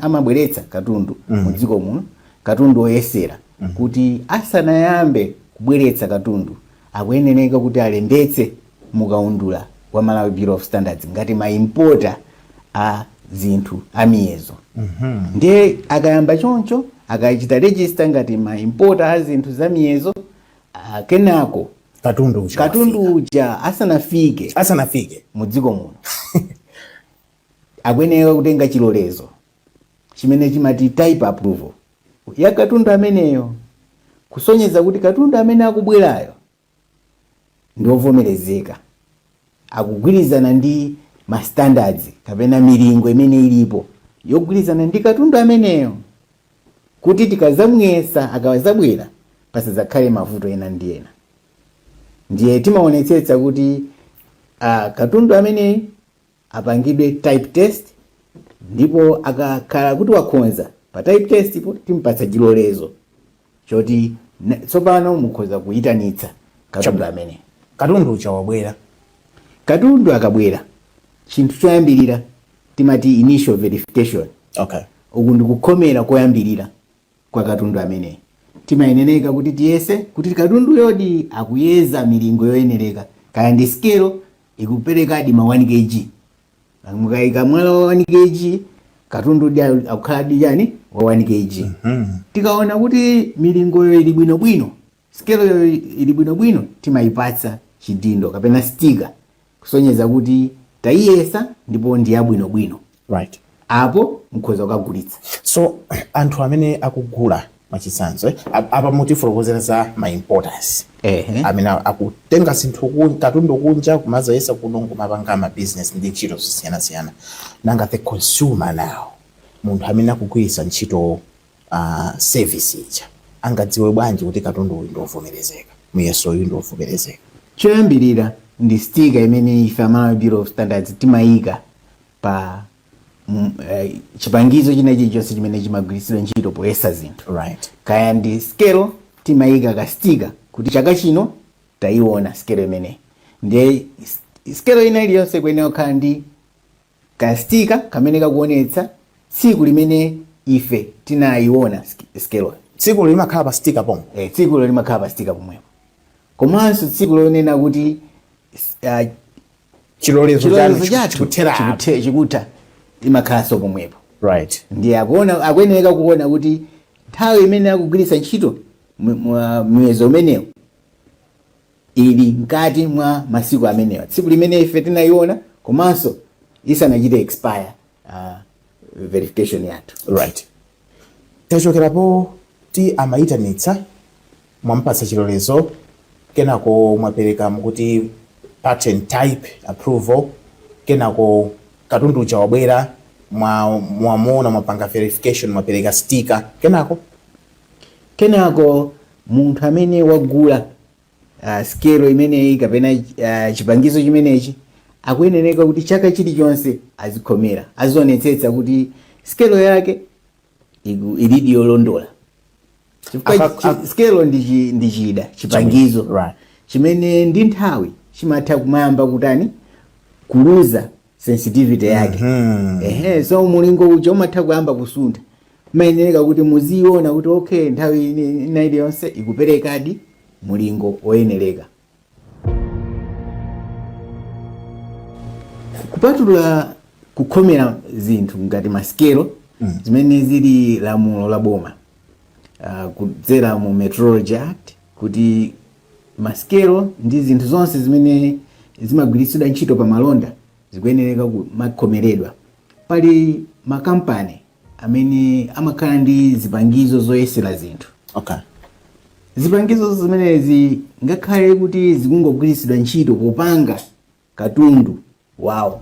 amabweretsa katundu mu dziko muno, katundu oyesera, kuti asanayambe kubweretsa katundu akuyenera kuti alembetse mukaundula wa Malawi Bureau of Standards ngati ma importer a zinthu amiyezo. Ndiye akayamba choncho akachita register ngati ma importer a zinthu zamiyezo, kenako katundu uja asanafike mu dziko muno akuyenera kutenga chilolezo chimene chimati type approval ya katundu ameneyo, kusonyeza kuti katundu amene akubwerayo ndiovomerezeka, akugwirizana ndi ma standards kapena milingo imene ilipo yogwirizana ndi katundu ameneyo, kuti tikazamuyesa akawazabwera pasazakhale mavuto ena ndi ena. Ndiye timaonetsetsa kuti katundu amene apangidwe type test, ndipo akakhala kuti wakhonza pa type test ipo timpatsa chilolezo choti tsopano mukhoza kuyitanitsa katundu amene. Katundu uja wabwera, katundu akabwera, chinthu choyambirira timati initial verification. Uku ndikukhomera koyambirira kwa katundu amene. Timayenera kuti tiyese kuti katundu yodi akuyeza milingo yoyenereka, kaya ndi skelo ikuperekadi ma 1 kg. Mukayika mwala wa 1 kg, katundu ndi akukhala dijani wa 1 kg. Tikaona kuti milingo yo ili bwinobwino, skelo yo ili bwinobwino, timayipatsa chidindo kapena sticker kusonyeza kuti tayiyesa ndipo ndi yabwinobwino. Right. Apo mukhoza kukagulitsa. So anthu amene akugula mwachitsanzo apa mutifotokozera za ma importers amene akutenga zinthu katundu kunja kumazayesa kuno kumapanga ma business ndi ntchito zosiyanasiyana. Nanga the consumer now, munthu amene akugwiritsa ntchito service ija, angadziwe bwanji kuti katundu uyu ndovomerezeka, muyeso uyu ndovomerezeka? Choyambirira ndi sticker imene ife Malawi Bureau of Standards timayika pa chipangizo chinechi chonse chimene chimagwiritsidwa ntchito poyesa zinthu. Right. Kaya ndi skelo timayika ka sticker kuti chaka chino tayiona skelo imene. Ndiye skelo ina iliyonse kuyenera kukhala ndi ka sticker kamene kakuonetsa tsiku limene ife tinayiona skelo tsikulo limakhala pa sticker pomwe. Tsikulo limakhala pa sticker pomwepo. Komanso tsikulo lonena kuti chilolezo chathu chikutha limakhalanso pomwepo. Right. Ndiye akuyeneka kuona kuti nthawi imene akugwiritsa ntchito mwezi umenewo ili mkati mwa masiku amenewa. Tsiku limene ife tinayiona komanso isanachite expire verification yathu. Right. Tachokerapo ti amayitanitsa mwampatsa chilolezo kenako mwapereka mukuti patent type approval kenako katundu uja wabwera mwamuona mwapanga verification mwapereka sticker kenako munthu amene wagula skelo imeneyi kapena chipangizo chimenechi akuyeneka kuti chaka chilichonse azikhomera azionetsetsa kuti skelo yake ilidi yolondola. Skelo ndi chida chipangizo chimene ndi nthawi chimatha kumayamba kutani kuluza sensitivity yake. So mulingo uja umatha kuyamba kusuntha. Mayeneka kuti muziona kuti okay nthawi inaili yonse ikuperekadi mulingo oyenereka. Kupatula kukhomera zinthu ngati maskelo zimene zili lamulo la boma kudzera mu Metrology Act kuti maskelo ndi zinthu zonse zimene zimagwiritsidwa ntchito pa malonda zikuyenereka kumakhomeredwa. Pali makampani amene amakhala ndi zipangizo zoyesera zinthu. Zipangizo zimenezi ngakhale kuti zikungogwiritsidwa ntchito popanga katundu wawo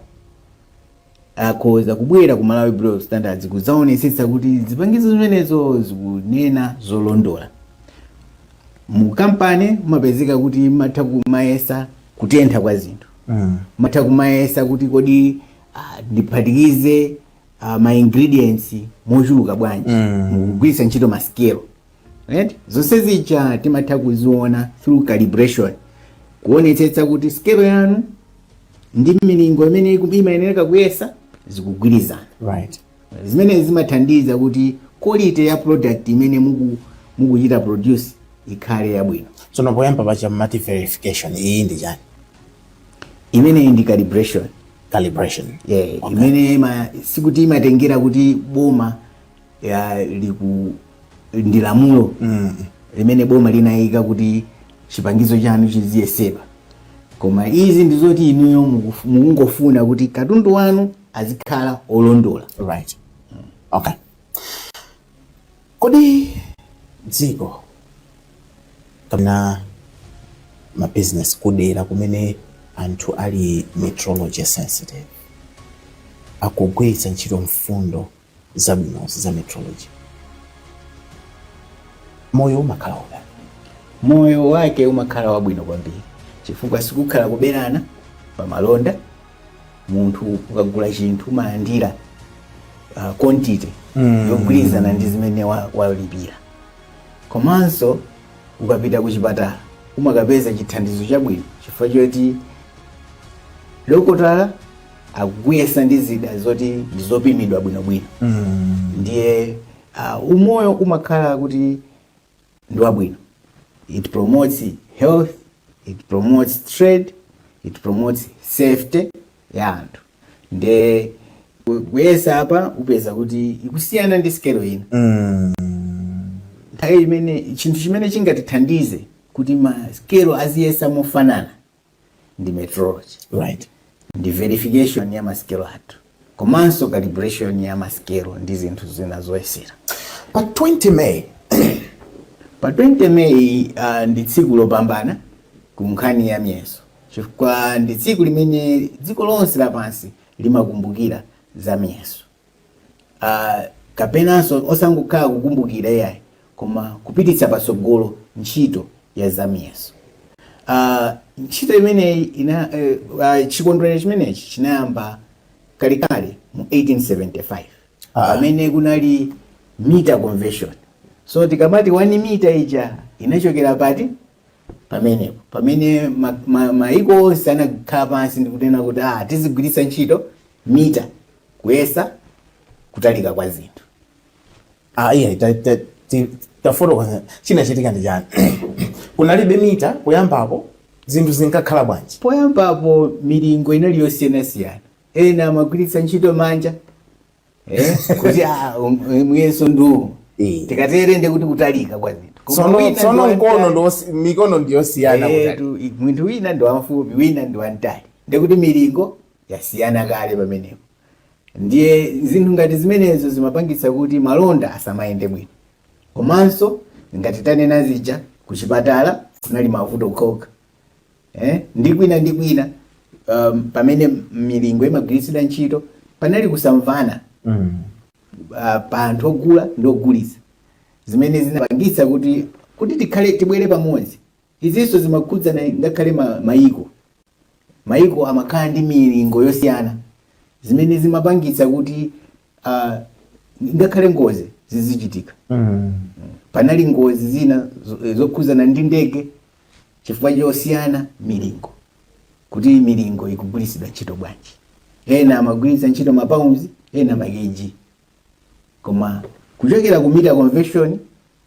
akhoza kubwera ku Malawi Bureau of Standards kudzaonetsetsa kuti zipangizo zimenezo zikunena zolondola. Mu kampani mumapezeka kuti matha kumayesa kutentha kwa zinthu. Matha kumayesa kuti kodi ndiphatikize ma ingredients mochuluka bwanji mukugwiritsa ntchito maskelo. Right? Zonse zija timatha kuziona through calibration kuonetsetsa kuti skelo yanu ndi milingo imene imayenera kuyesa zikugwirizana. Right. Zimene zimathandiza kuti quality ya product imene mukuchita produce ikhale yabwino. Tsono poyamba pacha mati verification iyi ndi chani? Imene ndi calibration. Okay. Imene sikuti imatengera kuti boma ndi lamulo limene boma linayika kuti chipangizo chanu chiziyesedwa. Koma izi ndizoti inuyo mukungofuna kuti katundu wanu azikhala olondola. Right. Okay. Kodi dziko kapena ma business kudera kumene anthu ali metrology sensitive akugwiritsa ntchito mfundo zabwino za metrology, moyo umakhala wabwino? Moyo wake umakhala wabwino kwambiri chifukwa sikukhala kuberana pa malonda. Munthu ukagula chinthu malandira quantity yogwirizana ndi zimene walipira. Komanso ukapita ku chipatala umakapeza chithandizo chabwino chifukwa choti dokotala akuyesa ndi zida zoti zopimidwa bwinobwino. Ndiye umoyo umakhala kuti ndi wabwino. It promotes health, it promotes trade, it promotes safety ya anthu. Nde kuyesa apa upeza kuti ikusiyana ndi skelo ina. Nthawi imene chinthu chimene chingatithandize kuti maskelo aziyesa mofanana ndi metrology. Right. Ndi verification ya maskelo athu komanso calibration ya maskelo ndi zinthu zina zoyesera. Pa 20 May pa 20 May ndi tsiku lopambana ku nkhani ya miyeso chifukwa ndi tsiku limene dziko lonse lapansi limakumbukira za miyeso. Kapenanso osangokhala kukumbukira yayi koma kupititsa patsogolo ntchito ya za miyeso. Ntchito imeneyi chikondwerero chimenechi chinayamba kalekale mu 1875 pamene kunali meter conversion. So tikamati 1 meter ija inachokera pati pamenepo pamene maiko onse anakhala pansi ndi kunena kuti tizigwiritsa ntchito meter kuyesa kutalika kwa zinthu. tafotokoza chinachitika ndi chani. Kunalibe mita kuyambapo zinthu zinkakhala bwanji? Poyambapo milingo inali yosiyanasiyana, ena amagwiritsa ntchito manja kuti muyeso ndu tikaterende kuti kutalika kwa zinthu. Tsono mikono ndiyosiyana kutali. Munthu wina ndi wamfupi, wina ndi wamtali, ndikuti milingo yasiyana kale pamenepo. Ndiye zinthu ngati zimenezo zimapangitsa kuti malonda asamayende bwino. Komanso ngati tanena zija kuchipatala kunali mavuto kokha. Ndi kwina pamene milingo imagwiritsidwa ntchito panali kusamvana pa anthu ogula ndi ogulitsa, zimene zinapangitsa kuti tikhale tibwere pamodzi. Izinso zimakhudza ngakhale mayiko amakhala ndi milingo yosiyana, zimene zimapangitsa kuti ngakhale ngozi zizichitika. Panali ngozi zina zokhuzana ndi ndege chifukwa chosiyana milingo, kuti milingo ikugwiritsidwa ntchito bwanji. Ena amagwiritsa ntchito mapaundi, ena makeji. Koma kuchokera ku meter conversion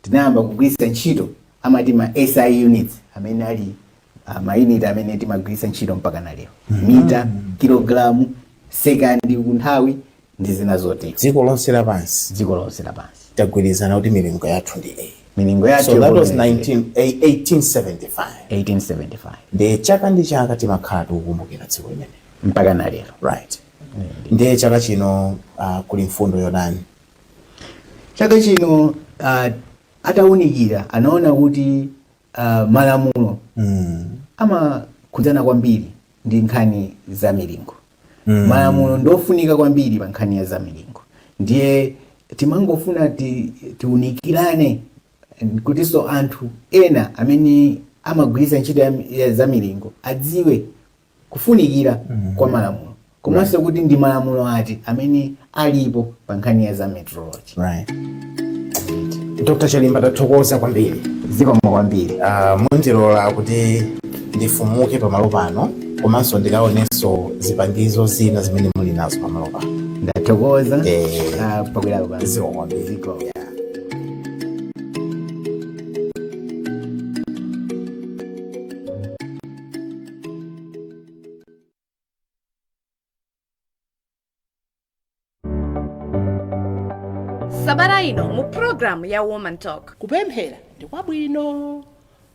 tinayamba kugwiritsa ntchito amati ma SI units, amene ali maunit amene timagwiritsa ntchito mpaka na lero. Mita, kilogramu, sekandi kunthawi ndi zina zotero. Dziko lonse lapansi tagwirizana kuti milingo yathu ndi milingo yathu. So that was 1875. Ndiye chaka ndi chaka timakhala tikukumbukira dziko limene mpaka na lero. Right. Ndiye chaka chino kuli mfundo yodani. Chaka chino atawunikira anaona kuti malamulo amakhudzana kwambiri ndi nkhani za milingo. Malamulo ndofunika kwambiri pa nkhani ya za milingo. Ndiye timangofuna tiunikirane kuti so anthu ena amene amagwiritsa ntchito ya za milingo adziwe kufunikira kwa malamulo. Komanso kuti ndi malamulo ati amene alipo pa nkhani ya za meteorology. Right. Dr. Chalimba tathokoza kwambiri. Zikomo kwambiri. Mundilola kuti ndifumuke pamalo pano, komanso ndikaonenso zipangizo zina zimene muli nazo pamalo pano. Ndathokoza. Pakwera baba. Zikomo kwambiri. Sabata ino mu program ya Woman Talk. Kupemphera ndi kwabwino,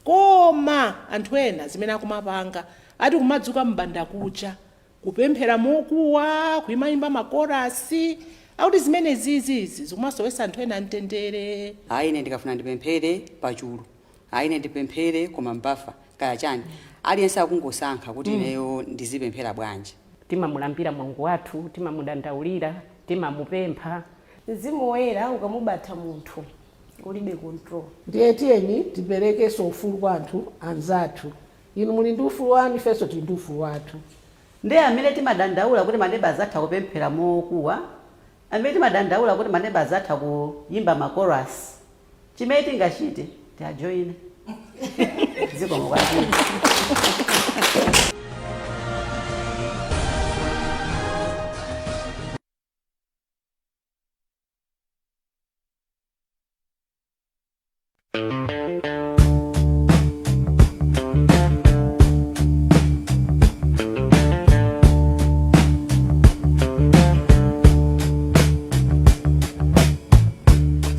koma anthu ena zimene akumapanga ati kumadzuka mbanda kucha kupemphera mokuwa, kuyimayimba makorasi, akuti zimene zizizi zikumasowesa anthu ena mtendere. Ayi ine ndikafuna ndipemphere pachulu, ayi ine ndipemphere koma mbafa kaya chani, aliyense akungosankha kuti ineyo ndizipemphera bwanji. Timamulambira Mulungu wathu, timamudandaulira, timamupempha. Mzimu woyera ukamubata munthu ulibe control. Ndiye tiyeni tiperekenso ufulu kwa anthu anzathu. Inu muli ndi ufulu wanu, ifenso tili ndi ufulu wathu. Ndiye amene timadandaula kuti maneba azatha kupemphera mokuwa, amene timadandaula kuti maneba azatha kuyimba makorasi, chimene tingachite tiajoine. Zikomo kwambiri.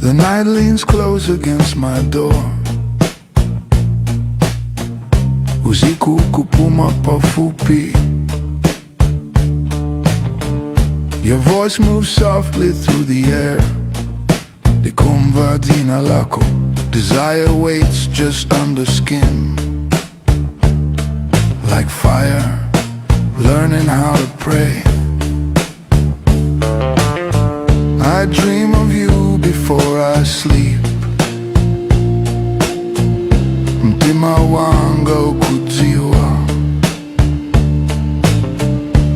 The night leans close against my door. Usiku kupuma pafupi. Your voice moves softly through the air. Likumva jina lako. Desire waits just under skin. Like fire, learning how to pray. I dream of you before I sleep. Mtima wanga ukudziwa.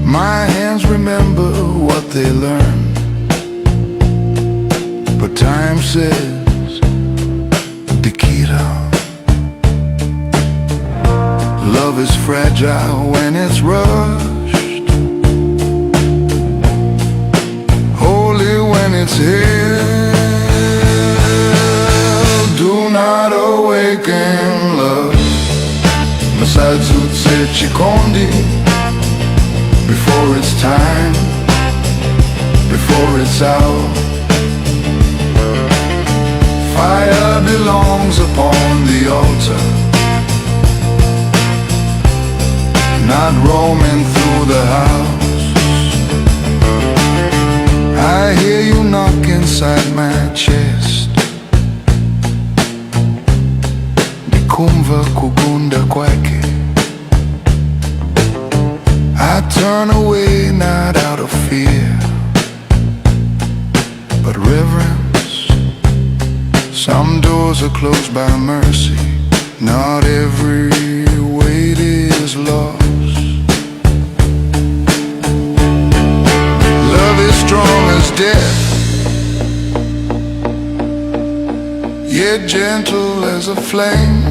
My hands remember what they learned, but time says Tikira. Love is fragile when it's rushed, holy when it's held. musadzutse chikondi before it's time, before it's out. Fire belongs upon the altar, not roaming through the house. I hear you knock inside my chest. Nikumva kugunda kwake. I turn away not out of fear, but reverence. Some doors are closed by mercy. Not every weight is lost. Love is strong as death, yet gentle as a flame.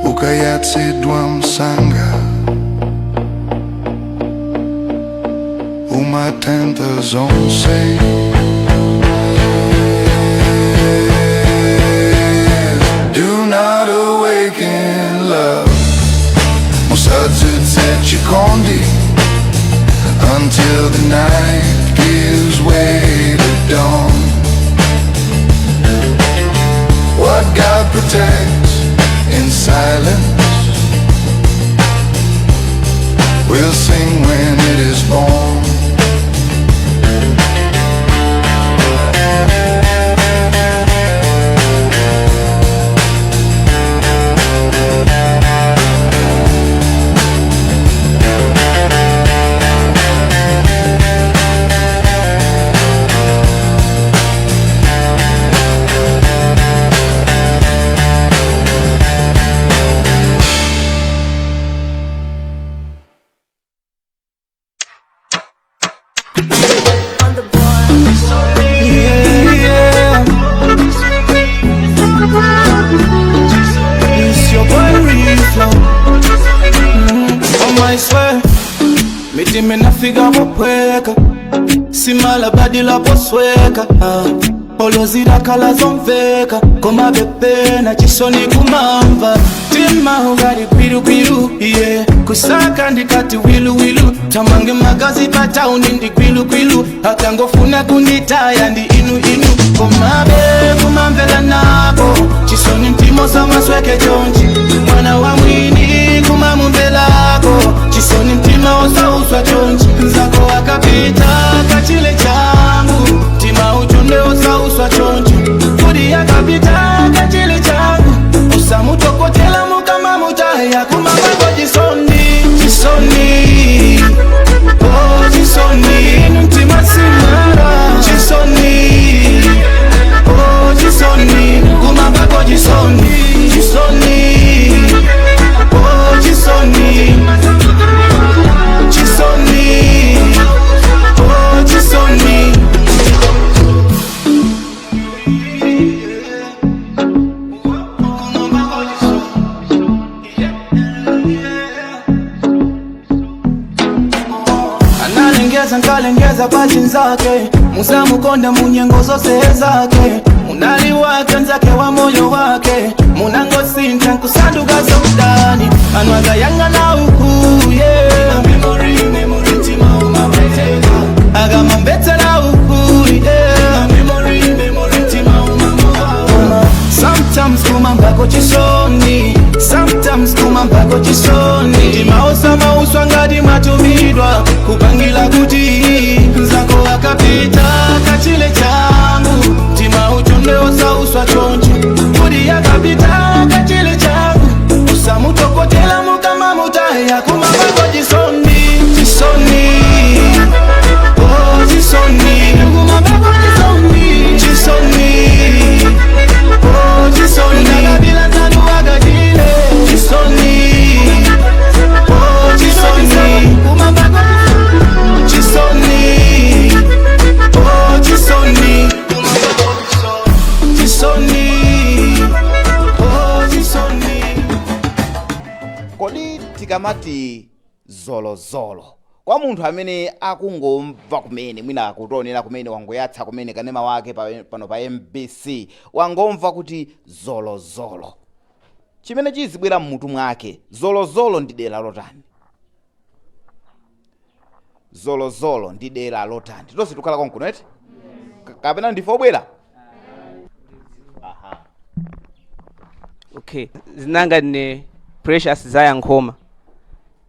Ukayatsidwa msanga, umatenda zonse. Do not awaken love, musadzutse chikondi, until the night gives way to dawn. What God protects in silence, we'll sing when it is born. Menafika wapweka simala badila posweka olozira kala zomveka koma bepena chisoni kumamba tima ugari kwiru kwiru yeah kusaka ndikati wilu wilu tamange magazi patauni ndi kwilu kwilu akangofuna kunitaya ndi inu inu komabe kumamvela nako chisoni ntimo samasweke chonchi mwana wa mwini kumamumbelako chisoni mtima osauswa chonchi nzako akapita kachile changu tima uchonde osauswa chonchi kudi akapita kachile changu usamutokotela mukama mutaya kumamako chisoni chisoni oh chisoni nuntima simara chisoni oh chisoni kumamako chisoni chisoni oh chisoni chisoni oh chisoni. Analengeza nkalengeza pachi zake musamukonda munyengo zose zake munali wake nzake wa moyo wake munangosinta nkusanduka zodani anwaga yanga na uku yeah memory tima umamreteka agama mbetera uku yeah memory tima umamwa sometimes kumambako chisoni sometimes kumambako chisoni tima osama uswangadi matumidwa kupangila kuti nzako akapita kachile changu tima uchonde osauswa chonchi kudi akapita kachile changu usamutokotela mukama mutaya kumambako chisoni chisoni oh chisoni kumambako chisoni chisoni oh chisoni nakabila tanu wakajile chisoni oh chisoni kumambako chisoni oh chisoni chisoni oh chisoni. Kodi tikamati zolozolo kwa munthu amene akungomva kumene mwina akutonera kumene wangoyatsa kumene kanema wake pano pa MBC wangomva kuti zolozolo chimene chizibwera mmutu mwake zolozolo ndi dera lotani. Zolozolo ndi dera lotani tonse tukhala konkuno eti kapena ndifo bwera. Okay, zinanga ne Precious Zayankhoma.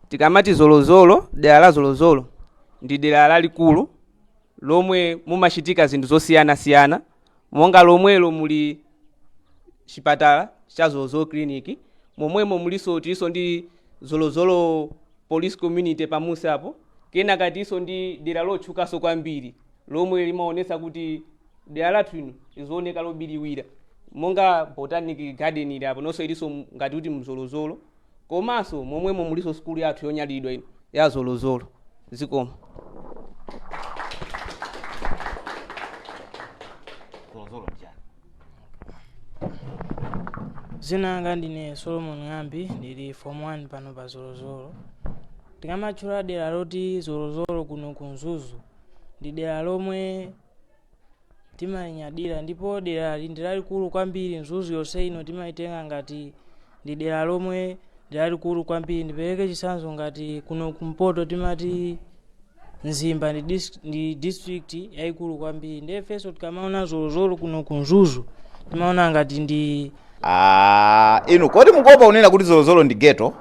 Tikamati zolozolo, dera la zolozolo ndi dera lalikulu lomwe mumachitika zinthu zosiyana-siyana, monga lomwelo muli chipatala cha Zolozolo clinic, momwemo muliso tiso ndi Zolozolo police community pamusi apo, kenaka tiso ndi dera lotchukaso kwambiri lomwe limaonesa kuti dera lathu ino izooneka lobiriwira monga botanic garden ili apo nonso iliso ngati kuti mzolozolo, komanso momwemo muliso skulu yathu yonyalidwa ino ya Zolozolo. Zikoma. Zina anga ndine Solomon Ng'ambi, ndili form 1 pano pa Zolozolo. Tikamatchula dera loti Zolozolo kuno ku Mzuzu ndi dera lomwe timalinyadira, ndipo dera ndi lalikulu kwambiri. Mzuzu yonse ino timaitenga ngati ndi dera lomwe ndi lalikulu kwambiri. Ndipereke chitsanzo ngati kuno kumpoto timati Nzimba ndi district yayikulu kwambiri. Ndefeso tikamaona Zolozolo kuno ku Mzuzu timaona ngati ndi inu kodi mukuopa kunena kuti Zolozolo ndi ghetto?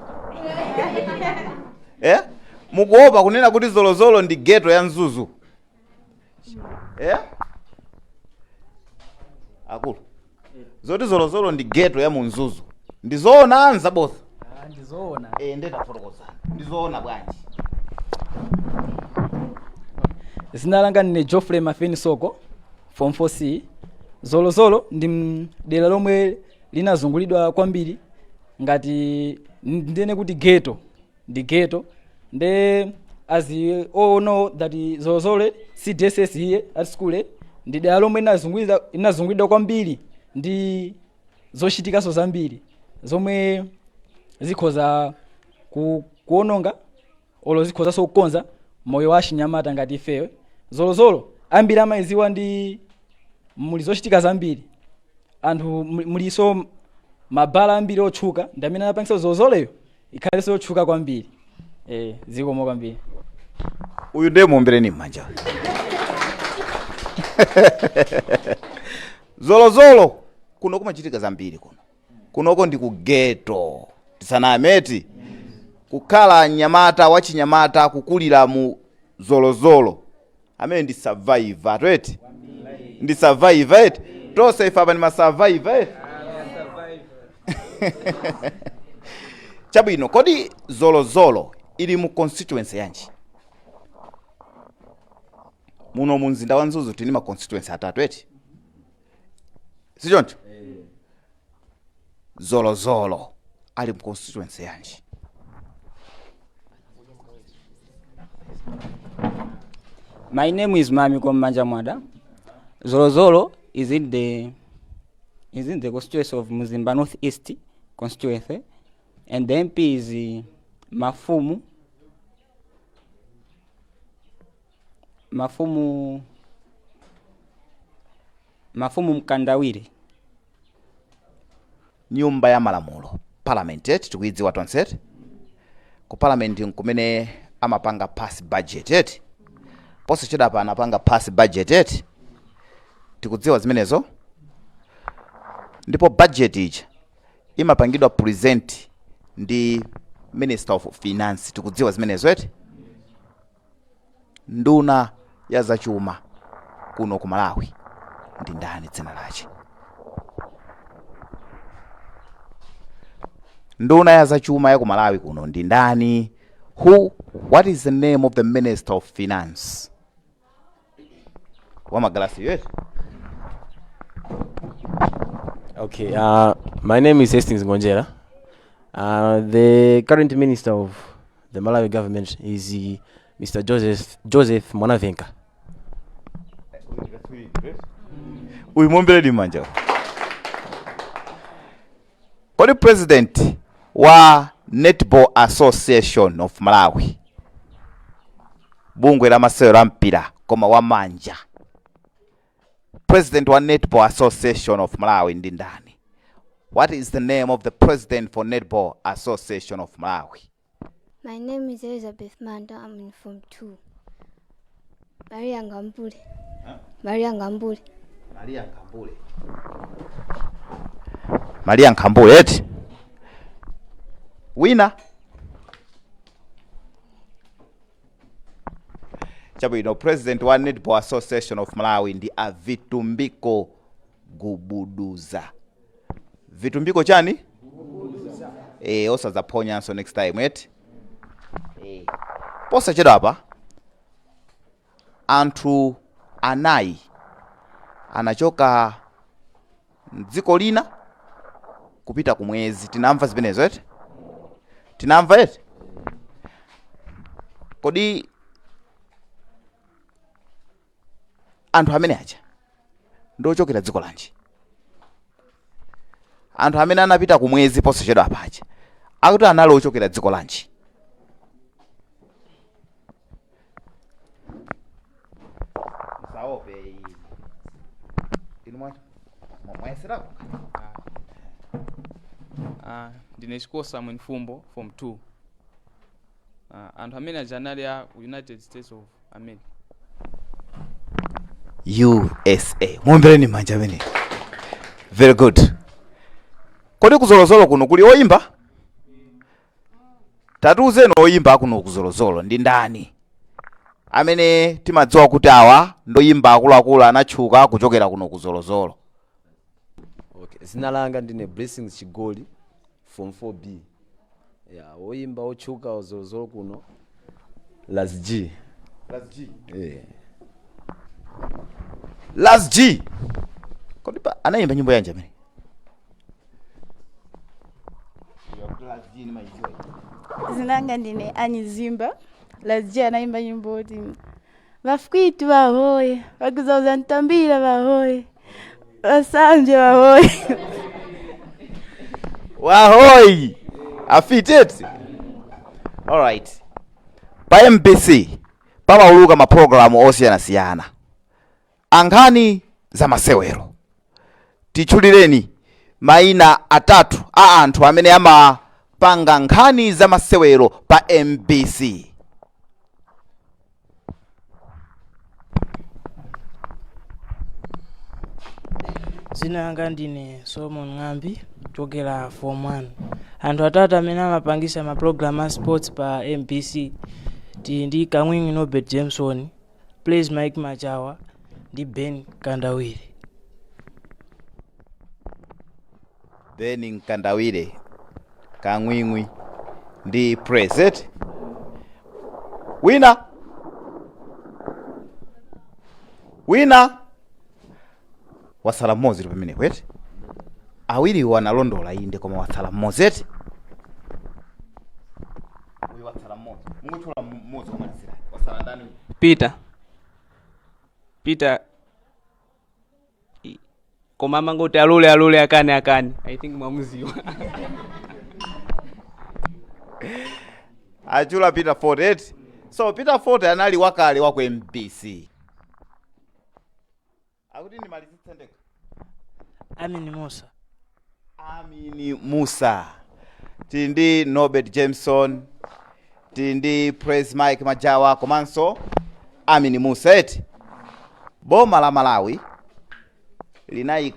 Mukuopa kunena kuti Zolozolo ndi ghetto ya Mzuzu? Akulu. Zoti Zolozolo ndi ghetto ya Mzuzu. Ndizoona anza both. Ndizoona. Ndeta fotokoza. Ndizoona bwanji. Zina langa ndine Geoffrey Mafeni Soko, form 4C. Zolozolo ndi dera lomwe linazungulidwa kwambiri ngati ndene kuti ghetto ndi ghetto. As you all know that Zolozolo CDSS here at school ndi dera lomwe linazungulidwa kwambiri ndi zochitikaso zambiri zomwe zikhoza kuononga olo zikhoza kukonza moyo wa Chinyamata ngati ifewe. Zolozolo ambiri amayiziwa ndi muli zochitika zambiri, anthu muliso mabala ambiri otchuka, ndi amene anapangisa Zolozoloyo ikhalenso otchuka kwambiri. Zikomo kwambiri. Uyu ndiye muombereni m'manja. Zolozolo kuno kumachitika zambiri kuno. Kunoko ndi ku ghetto. Tisanameti kukhala Nyamata wa Chinyamata kukulira mu Zolozolo amene ndi survivor tweti. Ndi survivor eti. Tose ife apa ni ma survivor eti. Chabwino, kodi Zolozolo ili mu constituency yanji? Muno mu mzinda wa Mzuzu tini ma constituency atatu eti. Sijoncho? Zolozolo ali mu constituency yanji? My name is Mami Komanja Mwada. Zolozolo is in the constituency of Mzimba North East constituency, and the MP is Mafumu Mkandawiri. Nyumba ya Malamulo, parliament eti tikuidziwa tonse. Ku parliament nkumene amapanga pass budget eti. Poso chidapa anapanga pass budget eti. Tikudziwa zimenezo. Ndipo budget ija imapangidwa present ndi Minister of Finance. Tikudziwa zimenezo eti. Nduna ya zachuma kuno ku Malawi ndi ndani dzina lache? Nduna ya zachuma ya ku Malawi kuno ndi ndani? What is the name of the Minister of Finance? Wamagalasi yes. Okay, my name is Hastings Ngonjera. The current minister of the Malawi government is Mr. Joseph Mwanavenka. Uimombele di manja. Kodi president wa Netball Association of Malawi, bungwe la masewero a mpira koma wa manja, president wa Netball Association of Malawi ndi ndani? What is the name of the president for Netball Association of Malawi? My name is Elizabeth Manda. I'm in Form 2. Maria Ngambule. Huh? Maria Ngambule. Maria Ngambule. Maria Ngambule, eti? Winner? Chabwino, president wa Netball Association of Malawi ndi Vitumbiko Gubuduza. Vitumbiko chani? Gubuduza. Osaza ponyanso next time, eti? Posa chedapa anthu anayi anachoka dziko lina kupita kumwezi. Tinamva zimenezo eti? Tinamva eti? Kodi anthu amene aja ndochokera dziko lanji? Anthu amene anapita kumwezi posa chedapa aja akuti anali ochokera dziko lanji? Ndine Chikosa Mfumbo Form 2. Anthu amene ajanali a United States of America. USA. Muombereni manja amene. Very good. Kodi kuzolozolo kuno kuli oyimba? Tatuzeni oyimba kuno kuzolozolo ndi ndani? Amene timadziwa kuti awa ndoyimba akuluakulu anatchuka kuchokera kuno kuzolozolo. Okay, zina langa ndine Blessings Chigoli Form 4B. Oyimba otchuka ozolozolo kuno Las G. Las G. Las G. Kodi anayimba nyimbo yanje amene? Zinanga ndine Anyizimba. Las G anaimba nyimbo oti Vafukwitu vahoye, vakuzauza Ntambira vahoye, Vasanje vahoye. Wahoy! Afitete. All right. Pa MBC pamauluka maprogramu osiyana-siyana. Ankhani za masewero. Tichulireni maina atatu a anthu amene amapanga nkhani za masewero pa MBC. Zina langa ndine Solomon Ngambi kuchokera Form 1. Anthu atatu amene amapangisa maprogram a sports pa MBC ndi Kamwingi Nobert Jameson, Blaze Mike Machawa ndi Ben Kandawire. Ben Kandawire, Kamwingi ndi Preset. Winner. Wasala mmozi pamene kwete. Awiri wanalondola inde koma wasala mmozi eti. Uyu wasala mmozi. Munguchula mmozi omalizira. Wasala ndani? Peter. Koma mangoti alule akane. I think mwamuziwa. Achula Peter Ford eti. So Peter Ford anali wakale wa ku MBC. Akuti ndi malizitsa ndeka. Amini Musa. Tindi Norbert Jameson. Tindi Praise Mike Machawa komanso Amini Musa eti. Boma la Malawi linayika